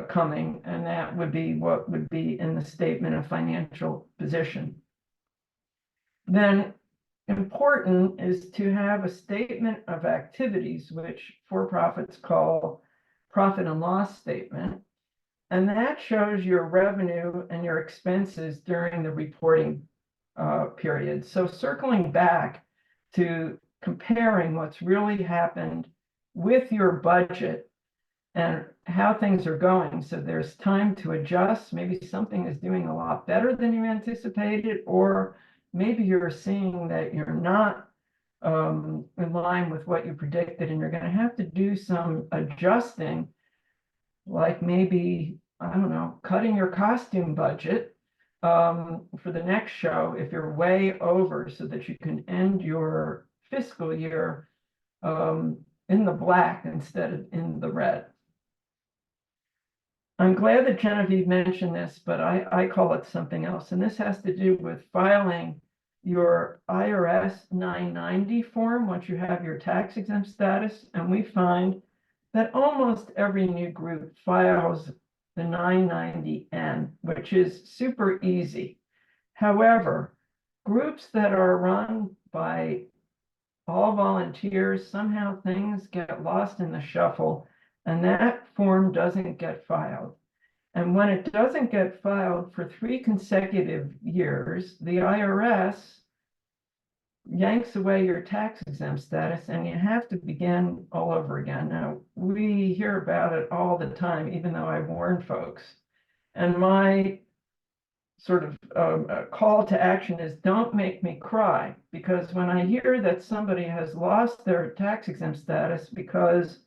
coming, and that would be what would be in the statement of financial position. Then important is to have a statement of activities, which for-profits call profit and loss statement. And that shows your revenue and your expenses during the reporting period. So circling back to comparing what's really happened with your budget and how things are going. So there's time to adjust. Maybe something is doing a lot better than you anticipated, or maybe you're seeing that you're not in line with what you predicted, and you're going to have to do some adjusting, like maybe, I don't know, cutting your costume budget for the next show if you're way over, so that you can end your fiscal year in the black instead of in the red. I'm glad that Genevieve mentioned this, but I call it something else. And this has to do with filing your IRS 990 form once you have your tax exempt status. And we find that almost every new group files the 990N, which is super easy. However, groups that are run by all volunteers, somehow things get lost in the shuffle, and that form doesn't get filed. And when it doesn't get filed for 3 consecutive years, the IRS yanks away your tax exempt status, and you have to begin all over again. Now, we hear about it all the time, even though I warn folks. And my sort of call to action is, don't make me cry, because when I hear that somebody has lost their tax exempt status because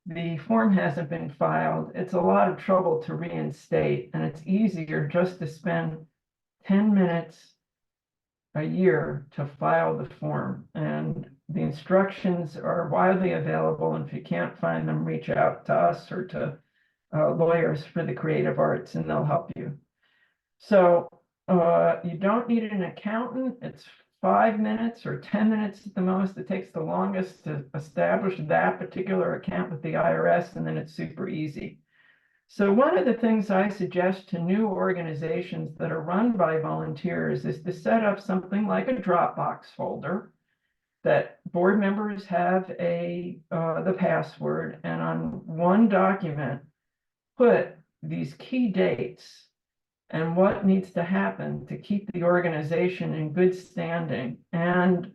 the form hasn't been filed, it's a lot of trouble to reinstate, and it's easier just to spend 10 minutes a year to file the form. And the instructions are widely available, and if you can't find them, reach out to us or to lawyers for the creative arts, and they'll help you. So you don't need an accountant. It's 5 minutes or 10 minutes at the most. It takes the longest to establish that particular account with the IRS, and then it's super easy. So one of the things I suggest to new organizations that are run by volunteers is to set up something like a Dropbox folder that board members have the password, and on one document put these key dates and what needs to happen to keep the organization in good standing, and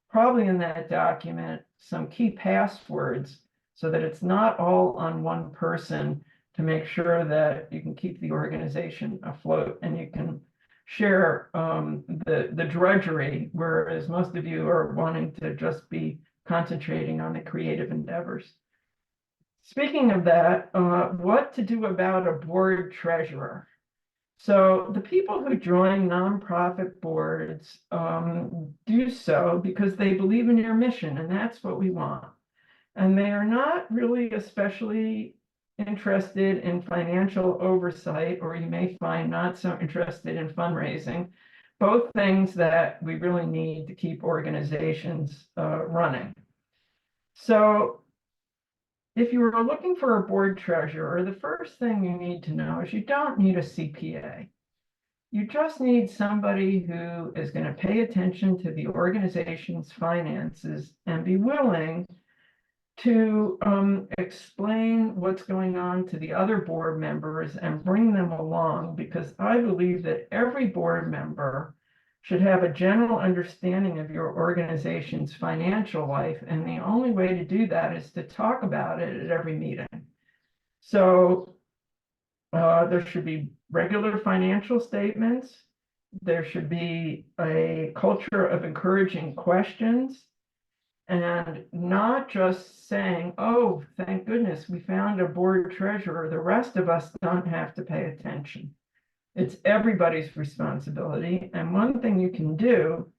probably in that document some key passwords so that it's not all on one person, to make sure that you can keep the organization afloat and you can share the drudgery, whereas most of you are wanting to just be concentrating on the creative endeavors. Speaking of that, what to do about a board treasurer? So the people who join nonprofit boards do so because they believe in your mission, and that's what we want. And they are not really especially interested in financial oversight, or you may find not so interested in fundraising, both things that we really need to keep organizations running. So if you were looking for a board treasurer, the first thing you need to know is you don't need a CPA. You just need somebody who is going to pay attention to the organization's finances and be willing to explain what's going on to the other board members and bring them along, because I believe that every board member should have a general understanding of your organization's financial life, and the only way to do that is to talk about it at every meeting. So there should be regular financial statements. There should be a culture of encouraging questions, and not just saying, oh, thank goodness we found a board treasurer, the rest of us don't have to pay attention. It's everybody's responsibility. And one thing you can do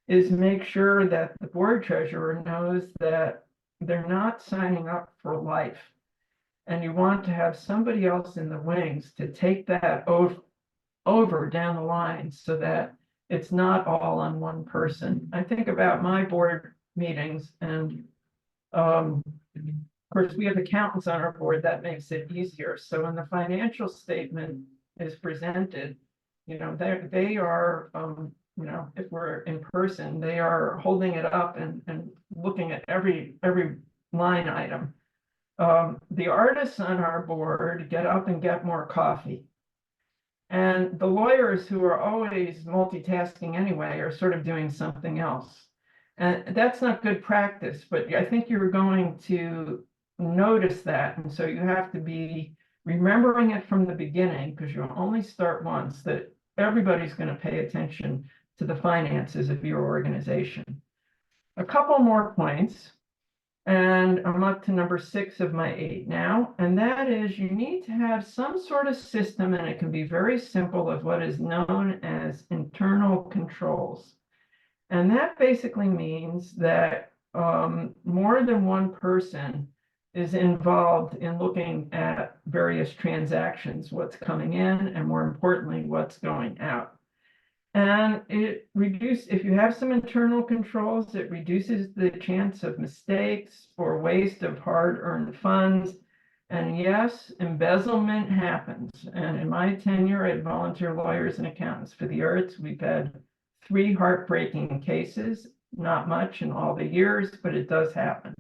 is make sure that the board treasurer knows that they're not signing up for life. And you want to have somebody else in the wings to take that over down the line so that it's not all on one person. I think about my board meetings and of course, we have accountants on our board, that makes it easier. So when the financial statement is presented, you know, they are, you know, if we're in person, they are holding it up and looking at every line item. The artists on our board get up and get more coffee. And the lawyers, who are always multitasking anyway, are sort of doing something else. And that's not good practice, but I think you're going to notice that. And so you have to be remembering it from the beginning, because you'll only start once, that everybody's going to pay attention to the finances of your organization. A couple more points, and I'm up to number 6 of my 8 now, and that is you need to have some sort of system, and it can be very simple, of what is known as internal controls. And that basically means that more than one person is involved in looking at various transactions, what's coming in, and more importantly, what's going out. And it reduces, if you have some internal controls, it reduces the chance of mistakes or waste of hard-earned funds. And yes, embezzlement happens. And in my tenure at Volunteer Lawyers and Accountants for the Arts, we've had 3 heartbreaking cases, not much in all the years, but it does happen.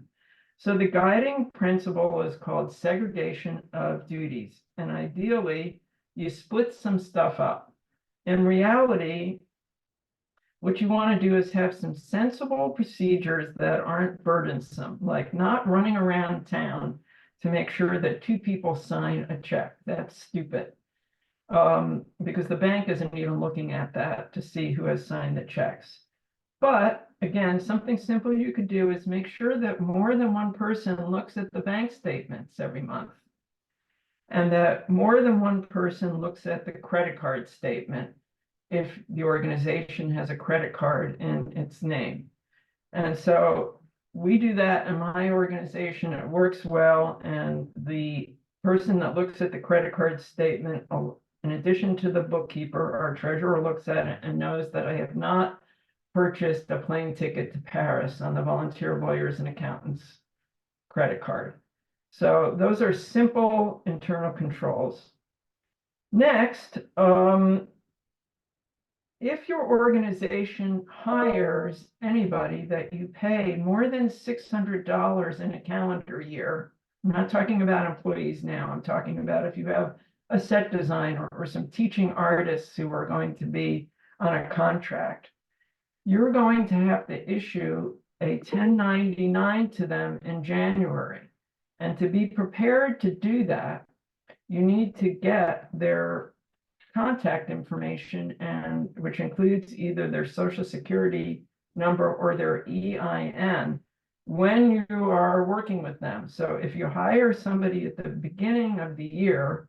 So the guiding principle is called segregation of duties. And ideally, you split some stuff up. In reality, what you want to do is have some sensible procedures that aren't burdensome, like not running around town to make sure that 2 people sign a check. That's stupid. Because the bank isn't even looking at that to see who has signed the checks. But again, something simple you could do is make sure that more than one person looks at the bank statements every month, and that more than one person looks at the credit card statement if the organization has a credit card in its name. And so we do that in my organization. It works well. And the person that looks at the credit card statement, in addition to the bookkeeper, our treasurer looks at it and knows that I have not purchased a plane ticket to Paris on the Volunteer Lawyers and Accountants credit card. So those are simple internal controls. Next, if your organization hires anybody that you pay more than $600 in a calendar year, I'm not talking about employees now, I'm talking about if you have a set designer or some teaching artists who are going to be on a contract, you're going to have to issue a 1099 to them in January. And to be prepared to do that, you need to get their contact information, and which includes either their Social Security number or their EIN, when you are working with them. So if you hire somebody at the beginning of the year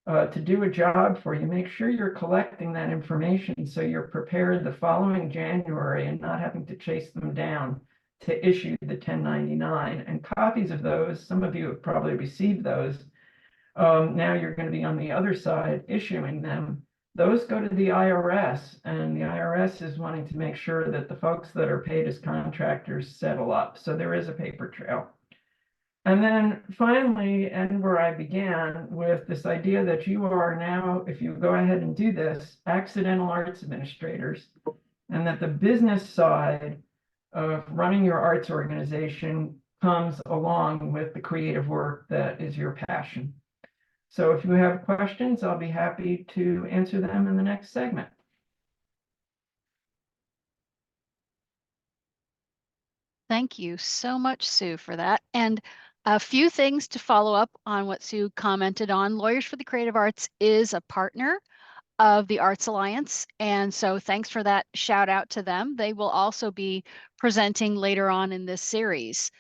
to do a job for you, make sure you're collecting that information so you're prepared the following January and not having to chase them down to issue the 1099. And copies of those, some of you have probably received those. Now you're going to be on the other side issuing them. Those go to the IRS, and the IRS is wanting to make sure that the folks that are paid as contractors settle up. So there is a paper trail. And then finally, and where I began with this idea that you are now, if you go ahead and do this, accidental arts administrators, and that the business side of running your arts organization comes along with the creative work that is your passion. So if you have questions, I'll be happy to answer them in the next segment. Thank you so much, Sue, for that. And a few things to follow up on what Sue commented on. Lawyers for the Creative Arts is a partner of the Arts Alliance. And so thanks for that shout out to them. They will also be presenting later on in this series.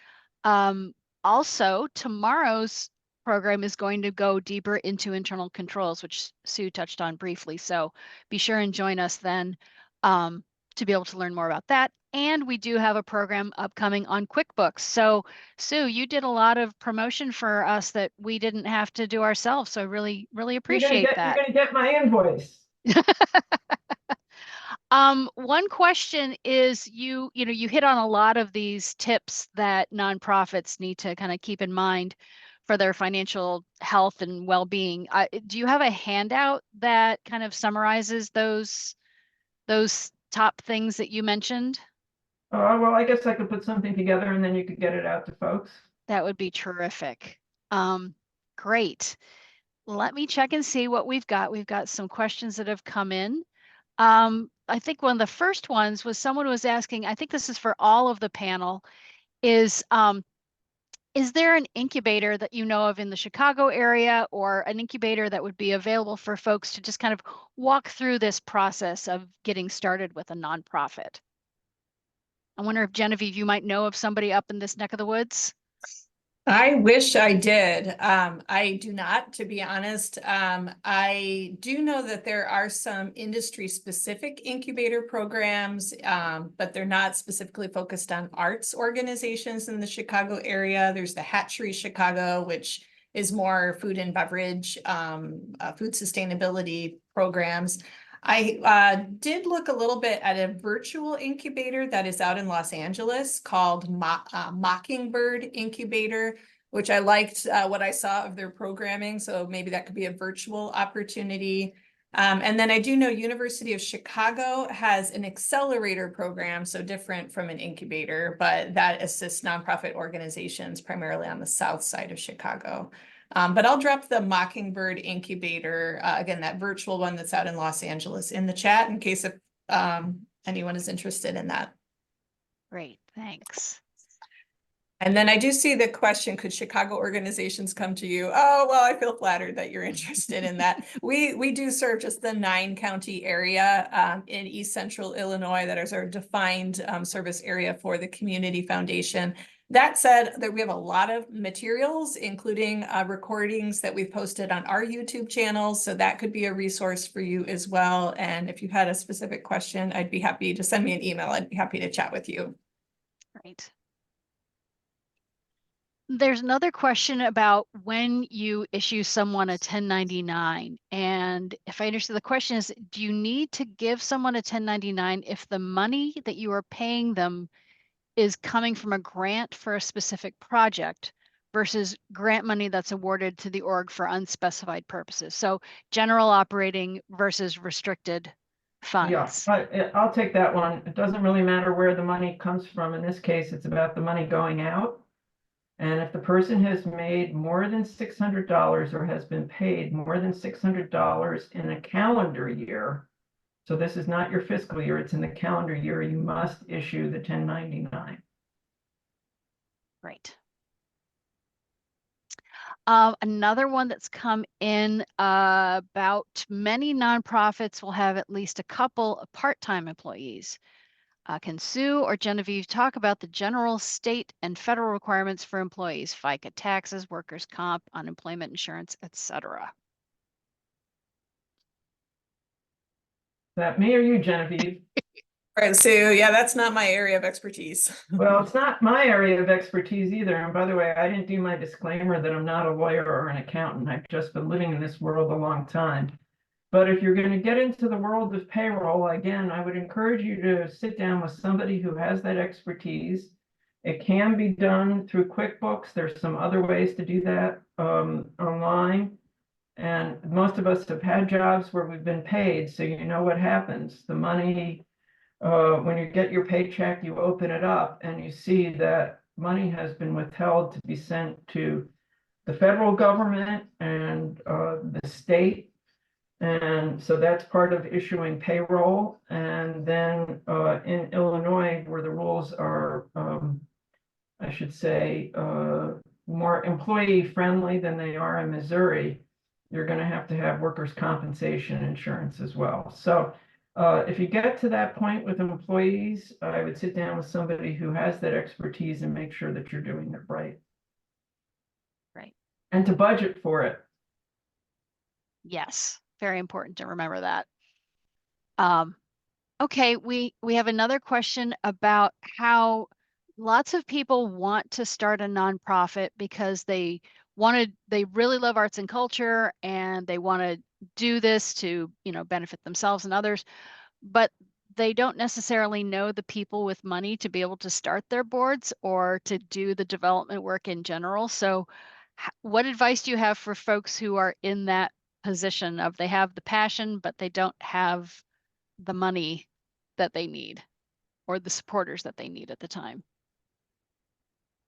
Also, tomorrow's program is going to go deeper into internal controls, which Sue touched on briefly. So be sure and join us then to be able to learn more about that. And we do have a program upcoming on QuickBooks. So Sue, you did a lot of promotion for us that we didn't have to do ourselves. So I really, really appreciate that. You're gonna get my invoice. One question is you know, you hit on a lot of these tips that nonprofits need to kind of keep in mind for their financial health and well-being. Do you have a handout that kind of summarizes those top things that you mentioned? Well, I guess I could put something together and then you could get it out to folks. That would be terrific. Great. Let me check and see what we've got. We've got some questions that have come in. I think one of the first ones was someone was asking, I think this is for all of the panel, is there an incubator that you know of in the Chicago area, or an incubator that would be available for folks to just kind of walk through this process of getting started with a nonprofit? I wonder if Genevieve, you might know of somebody up in this neck of the woods. I wish I did. I do not, to be honest. I do know that there are some industry-specific incubator programs, but they're not specifically focused on arts organizations in the Chicago area. There's the Hatchery Chicago, which is more food and beverage, food sustainability programs. I did look a little bit at a virtual incubator that is out in Los Angeles called Mockingbird Incubator, which I liked what I saw of their programming. So maybe that could be a virtual opportunity. And then I do know University of Chicago has an accelerator program, so different from an incubator, but that assists nonprofit organizations primarily on the south side of Chicago. But I'll drop the Mockingbird Incubator, again, that virtual one that's out in Los Angeles, in the chat in case if anyone is interested in that. Great, thanks. And then I do see the question, could Chicago organizations come to you? Oh, well, I feel flattered that you're interested in that. We do serve just the 9-county area in East Central Illinois. That is our defined service area for the Community Foundation. That said, that we have a lot of materials, including recordings that we've posted on our YouTube channels. So that could be a resource for you as well. And if you had a specific question, I'd be happy to send me an email. I'd be happy to chat with you. Great. There's another question about when you issue someone a 1099. And if I understand the question is, do you need to give someone a 1099 if the money that you are paying them is coming from a grant for a specific project versus grant money that's awarded to the org for unspecified purposes? So general operating versus restricted funds. Yeah, I'll take that one. It doesn't really matter where the money comes from. In this case, it's about the money going out. And if the person has made more than $600 or has been paid more than $600 in a calendar year, so this is not your fiscal year, it's in the calendar year, you must issue the 1099. Great. Another one that's come in about many nonprofits will have at least a couple of part-time employees. Can Sue or Genevieve talk about the general state and federal requirements for employees, FICA taxes, workers' comp, unemployment insurance, etc.? That me or you, Genevieve? All right, Sue, yeah, that's not my area of expertise. Well, it's not my area of expertise either. And by the way, I didn't do my disclaimer that I'm not a lawyer or an accountant. I've just been living in this world a long time. But if you're going to get into the world of payroll, again, I would encourage you to sit down with somebody who has that expertise. It can be done through QuickBooks. There's some other ways to do that online. And most of us have had jobs where we've been paid, so you know what happens. The money, when you get your paycheck, you open it up and you see that money has been withheld to be sent to the federal government and the state. And so that's part of issuing payroll. And then in Illinois, where the rules are, I should say, more employee friendly than they are in Missouri, you're going to have workers' compensation insurance as well. So if you get to that point with employees, I would sit down with somebody who has that expertise and make sure that you're doing it right. Right. And to budget for it. Yes, very important to remember that. Okay, we have another question about how lots of people want to start a nonprofit because they really love arts and culture and they want to do this to, benefit themselves and others, but they don't necessarily know the people with money to be able to start their boards or to do the development work in general. So, what advice do you have for folks who are in that position of they have the passion, but they don't have the money that they need or the supporters that they need at the time?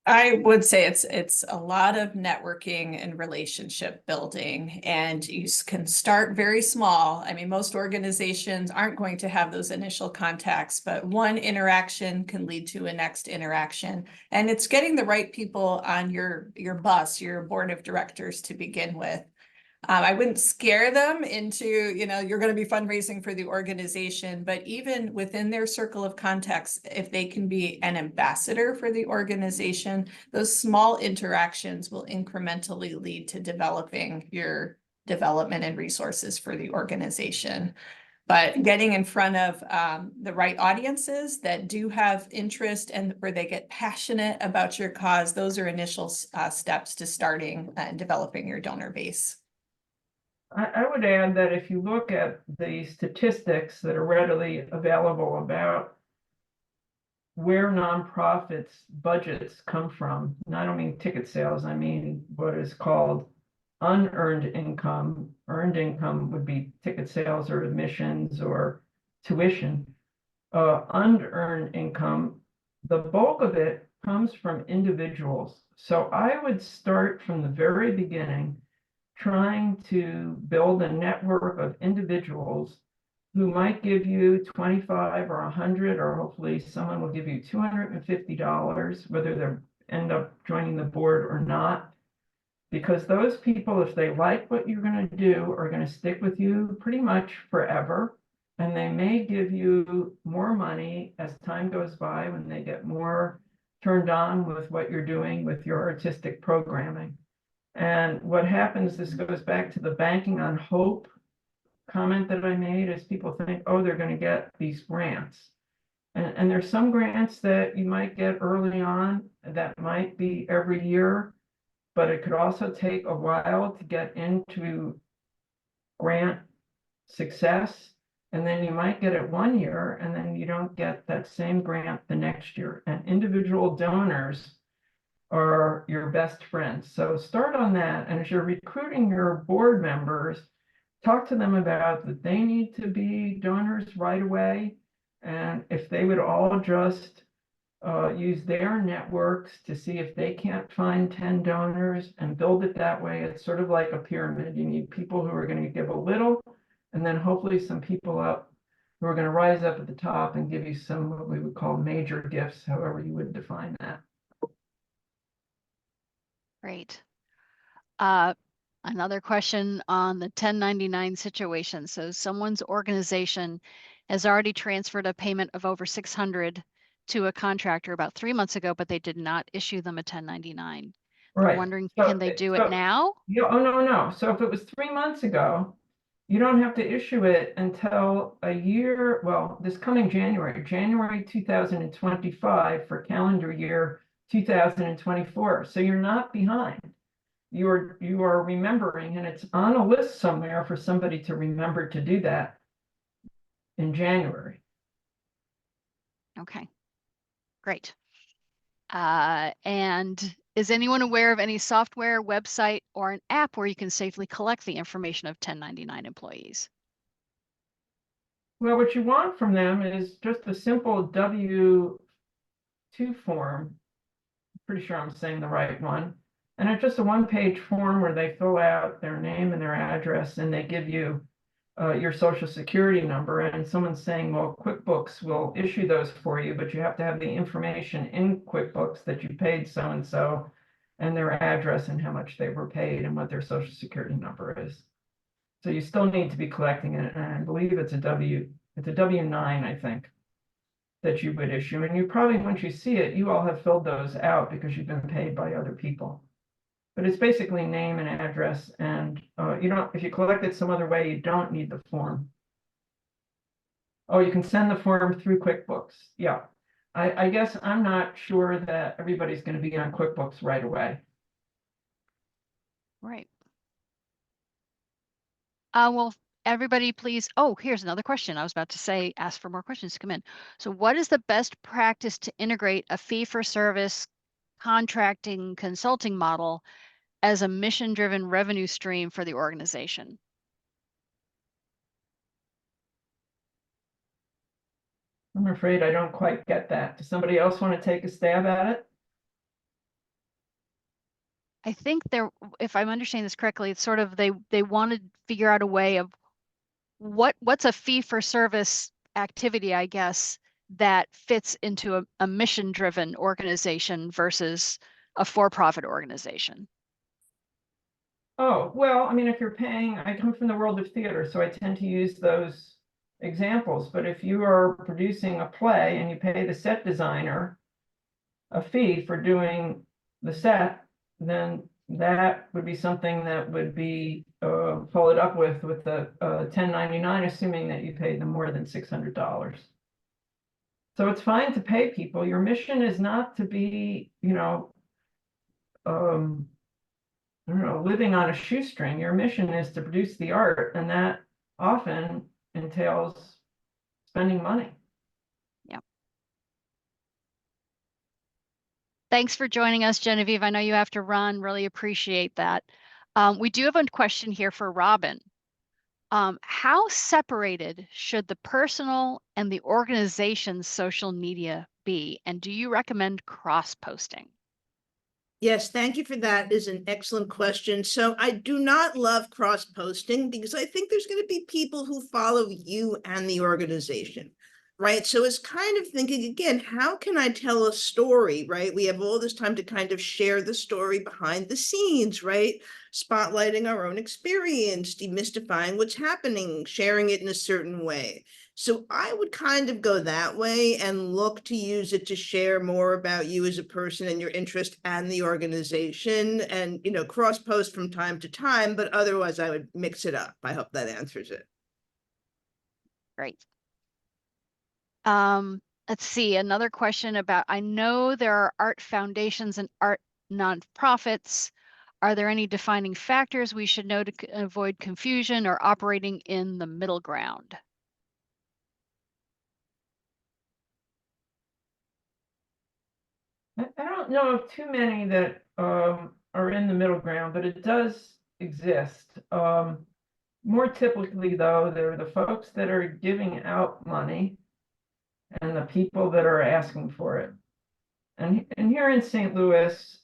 I would say it's a lot of networking and relationship building, and you can start very small. I mean, most organizations aren't going to have those initial contacts, but one interaction can lead to a next interaction. And it's getting the right people on your bus, your board of directors to begin with. I wouldn't scare them into, you're going to be fundraising for the organization, but even within their circle of contacts, if they can be an ambassador for the organization, those small interactions will incrementally lead to developing your development and resources for the organization. But getting in front of the right audiences that do have interest and where they get passionate about your cause, those are initial steps to starting and developing your donor base. I would add that if you look at the statistics that are readily available about where nonprofits' budgets come from, and I don't mean ticket sales, I mean what is called unearned income. Earned income would be ticket sales or admissions or tuition. Unearned income, the bulk of it comes from individuals. So I would start from the very beginning trying to build a network of individuals who might give you 25 or 100, or hopefully someone will give you $250, whether they end up joining the board or not. Because those people, if they like what you're going to do, are going to stick with you pretty much forever. And they may give you more money as time goes by when they get more turned on with what you're doing with your artistic programming. And what happens, this goes back to the banking on hope comment that I made, is people think, oh, they're going to get these grants. And there's some grants that you might get early on that might be every year, but it could also take a while to get into grant success. And then you might get it 1 year and then you don't get that same grant the next year. And individual donors are your best friends. So start on that. And as you're recruiting your board members, talk to them about that they need to be donors right away. And if they would all just use their networks to see if they can't find 10 donors and build it that way. It's sort of like a pyramid. You need people who are going to give a little, and then hopefully some people up who are going to rise up at the top and give you some what we would call major gifts, however you would define that. Great. Another question on the 1099 situation. So someone's organization has already transferred a payment of over 600 to a contractor about 3 months ago, but they did not issue them a 1099. They're Right. wondering, So- can they do it now? Oh, no. So if it was 3 months ago, you don't have to issue it until a year, well, this coming January 2025 for calendar year 2024. So you're not behind. You are remembering, and it's on a list somewhere for somebody to remember to do that in January. Okay, great. And is anyone aware of any software, website, or an app where you can safely collect the information of 1099 employees? Well, what you want from them is just a simple W-2 form. Pretty sure I'm saying the right one. And it's just a one-page form where they fill out their name and their address, and they give you your social security number. And someone's saying, well, QuickBooks will issue those for you, but you have to have the information in QuickBooks that you paid so-and-so and their address and how much they were paid and what their social security number is. So you still need to be collecting it. And I believe it's a W-9, I think, that you would issue. And you probably, once you see it, you all have filled those out because you've been paid by other people. But it's basically name and address, and if you collect it some other way, you don't need the form. Oh, you can send the form through QuickBooks. Yeah. I guess I'm not sure that everybody's going to be on QuickBooks right away. Right. Well, everybody please, oh, here's another question. I was about to say, ask for more questions to come in. So what is the best practice to integrate a fee-for-service contracting consulting model as a mission-driven revenue stream for the organization? I'm afraid I don't quite get that. Does somebody else want to take a stab at it? I think there, if I'm understanding this correctly, it's sort of they want to figure out a way of what's a fee for service activity, I guess, that fits into a mission-driven organization versus a for-profit organization. Oh, well, I mean, if you're paying, I come from the world of theater, so I tend to use those examples. But if you are producing a play and you pay the set designer a fee for doing the set, then that would be something that would be followed up with the 1099, assuming that you paid them more than $600. So it's fine to pay people. Your mission is not to be, I don't know, living on a shoestring. Your mission is to produce the art, and that often entails spending money. Thanks for joining us, Genevieve. I know you have to run. Really appreciate that. We do have a question here for Robin. How separated should the personal and the organization's social media be? And do you recommend cross-posting? Yes, thank you for that. Is an excellent question. So I do not love cross posting because I think there's going to be people who follow you and the organization, right? So it's kind of thinking again, how can I tell a story, right? We have all this time to kind of share the story behind the scenes, right? Spotlighting our own experience, demystifying what's happening, sharing it in a certain way. So I would kind of go that way and look to use it to share more about you as a person and your interest and the organization, and, cross post from time to time, but otherwise I would mix it up. I hope that answers it. Great. Let's see, another question about, I know there are art foundations and art nonprofits. Are there any defining factors we should know to avoid confusion or operating in the middle ground? I don't know of too many that are in the middle ground, but it does exist. More typically, though, there are the folks that are giving out money and the people that are asking for it. And here in St. Louis,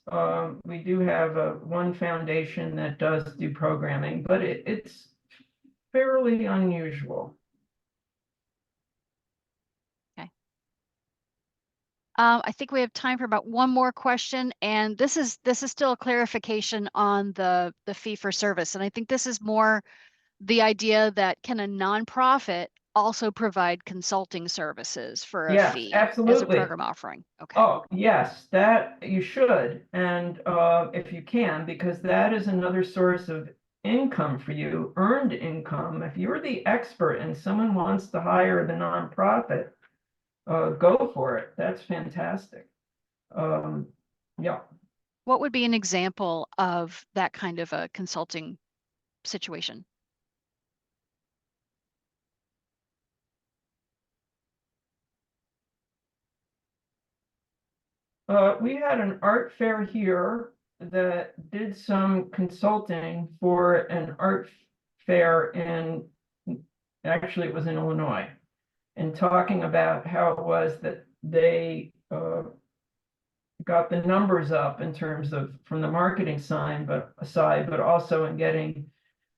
we do have one foundation that does do programming, but it's fairly unusual. I think we have time for about one more question, and this is still a clarification on the fee for service, and I think this is more the idea that can a nonprofit also provide consulting services for a fee as a absolutely. program offering? Okay. Oh, yes, that you should, and if you can, because that is another source of income for you, earned income. If you're the expert and someone wants to hire the nonprofit, go for it. That's fantastic. Yeah. What would be an example of that kind of a consulting situation? We had an art fair here that did some consulting for an art fair actually it was in Illinois, and talking about how it was that they got the numbers up in terms of from the marketing side, but also in getting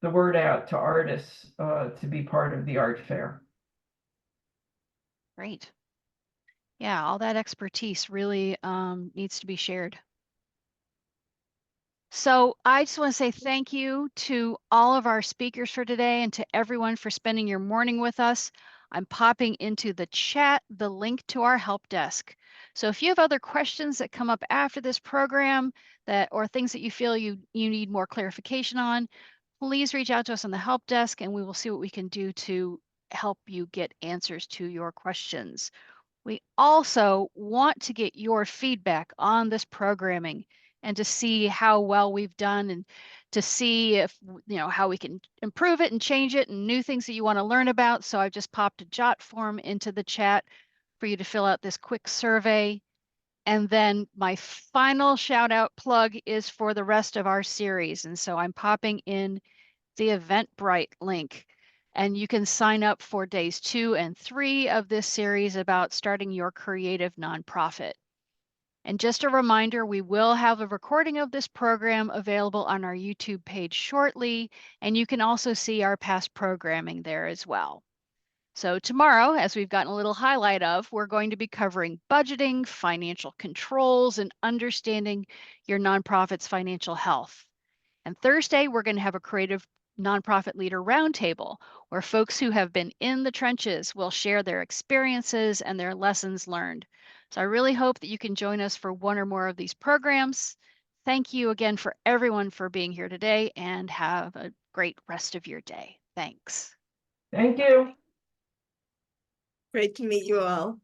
the word out to artists to be part of the art fair. Great. Yeah, all that expertise really needs to be shared. So I just want to say thank you to all of our speakers for today and to everyone for spending your morning with us. I'm popping into the chat the link to our help desk. So if you have other questions that come up after this program or things that you feel you need more clarification on, please reach out to us on the help desk and we will see what we can do to help you get answers to your questions. We also want to get your feedback on this programming and to see how well we've done and to see if, how we can improve it and change it and new things that you want to learn about. So I've just popped a jot form into the chat for you to fill out this quick survey. And then my final shout out plug is for the rest of our series. And so I'm popping in the Eventbrite link. And you can sign up for days 2 and 3 of this series about starting your creative nonprofit. And just a reminder, we will have a recording of this program available on our YouTube page shortly, and you can also see our past programming there as well. So tomorrow, as we've gotten a little highlight of, we're going to be covering budgeting, financial controls, and understanding your nonprofit's financial health. And Thursday, we're going to have a creative nonprofit leader roundtable where folks who have been in the trenches will share their experiences and their lessons learned. So I really hope that you can join us for one or more of these programs. Thank you again for everyone for being here today, and have a great rest of your day. Thanks. Thank you. Great to meet you all.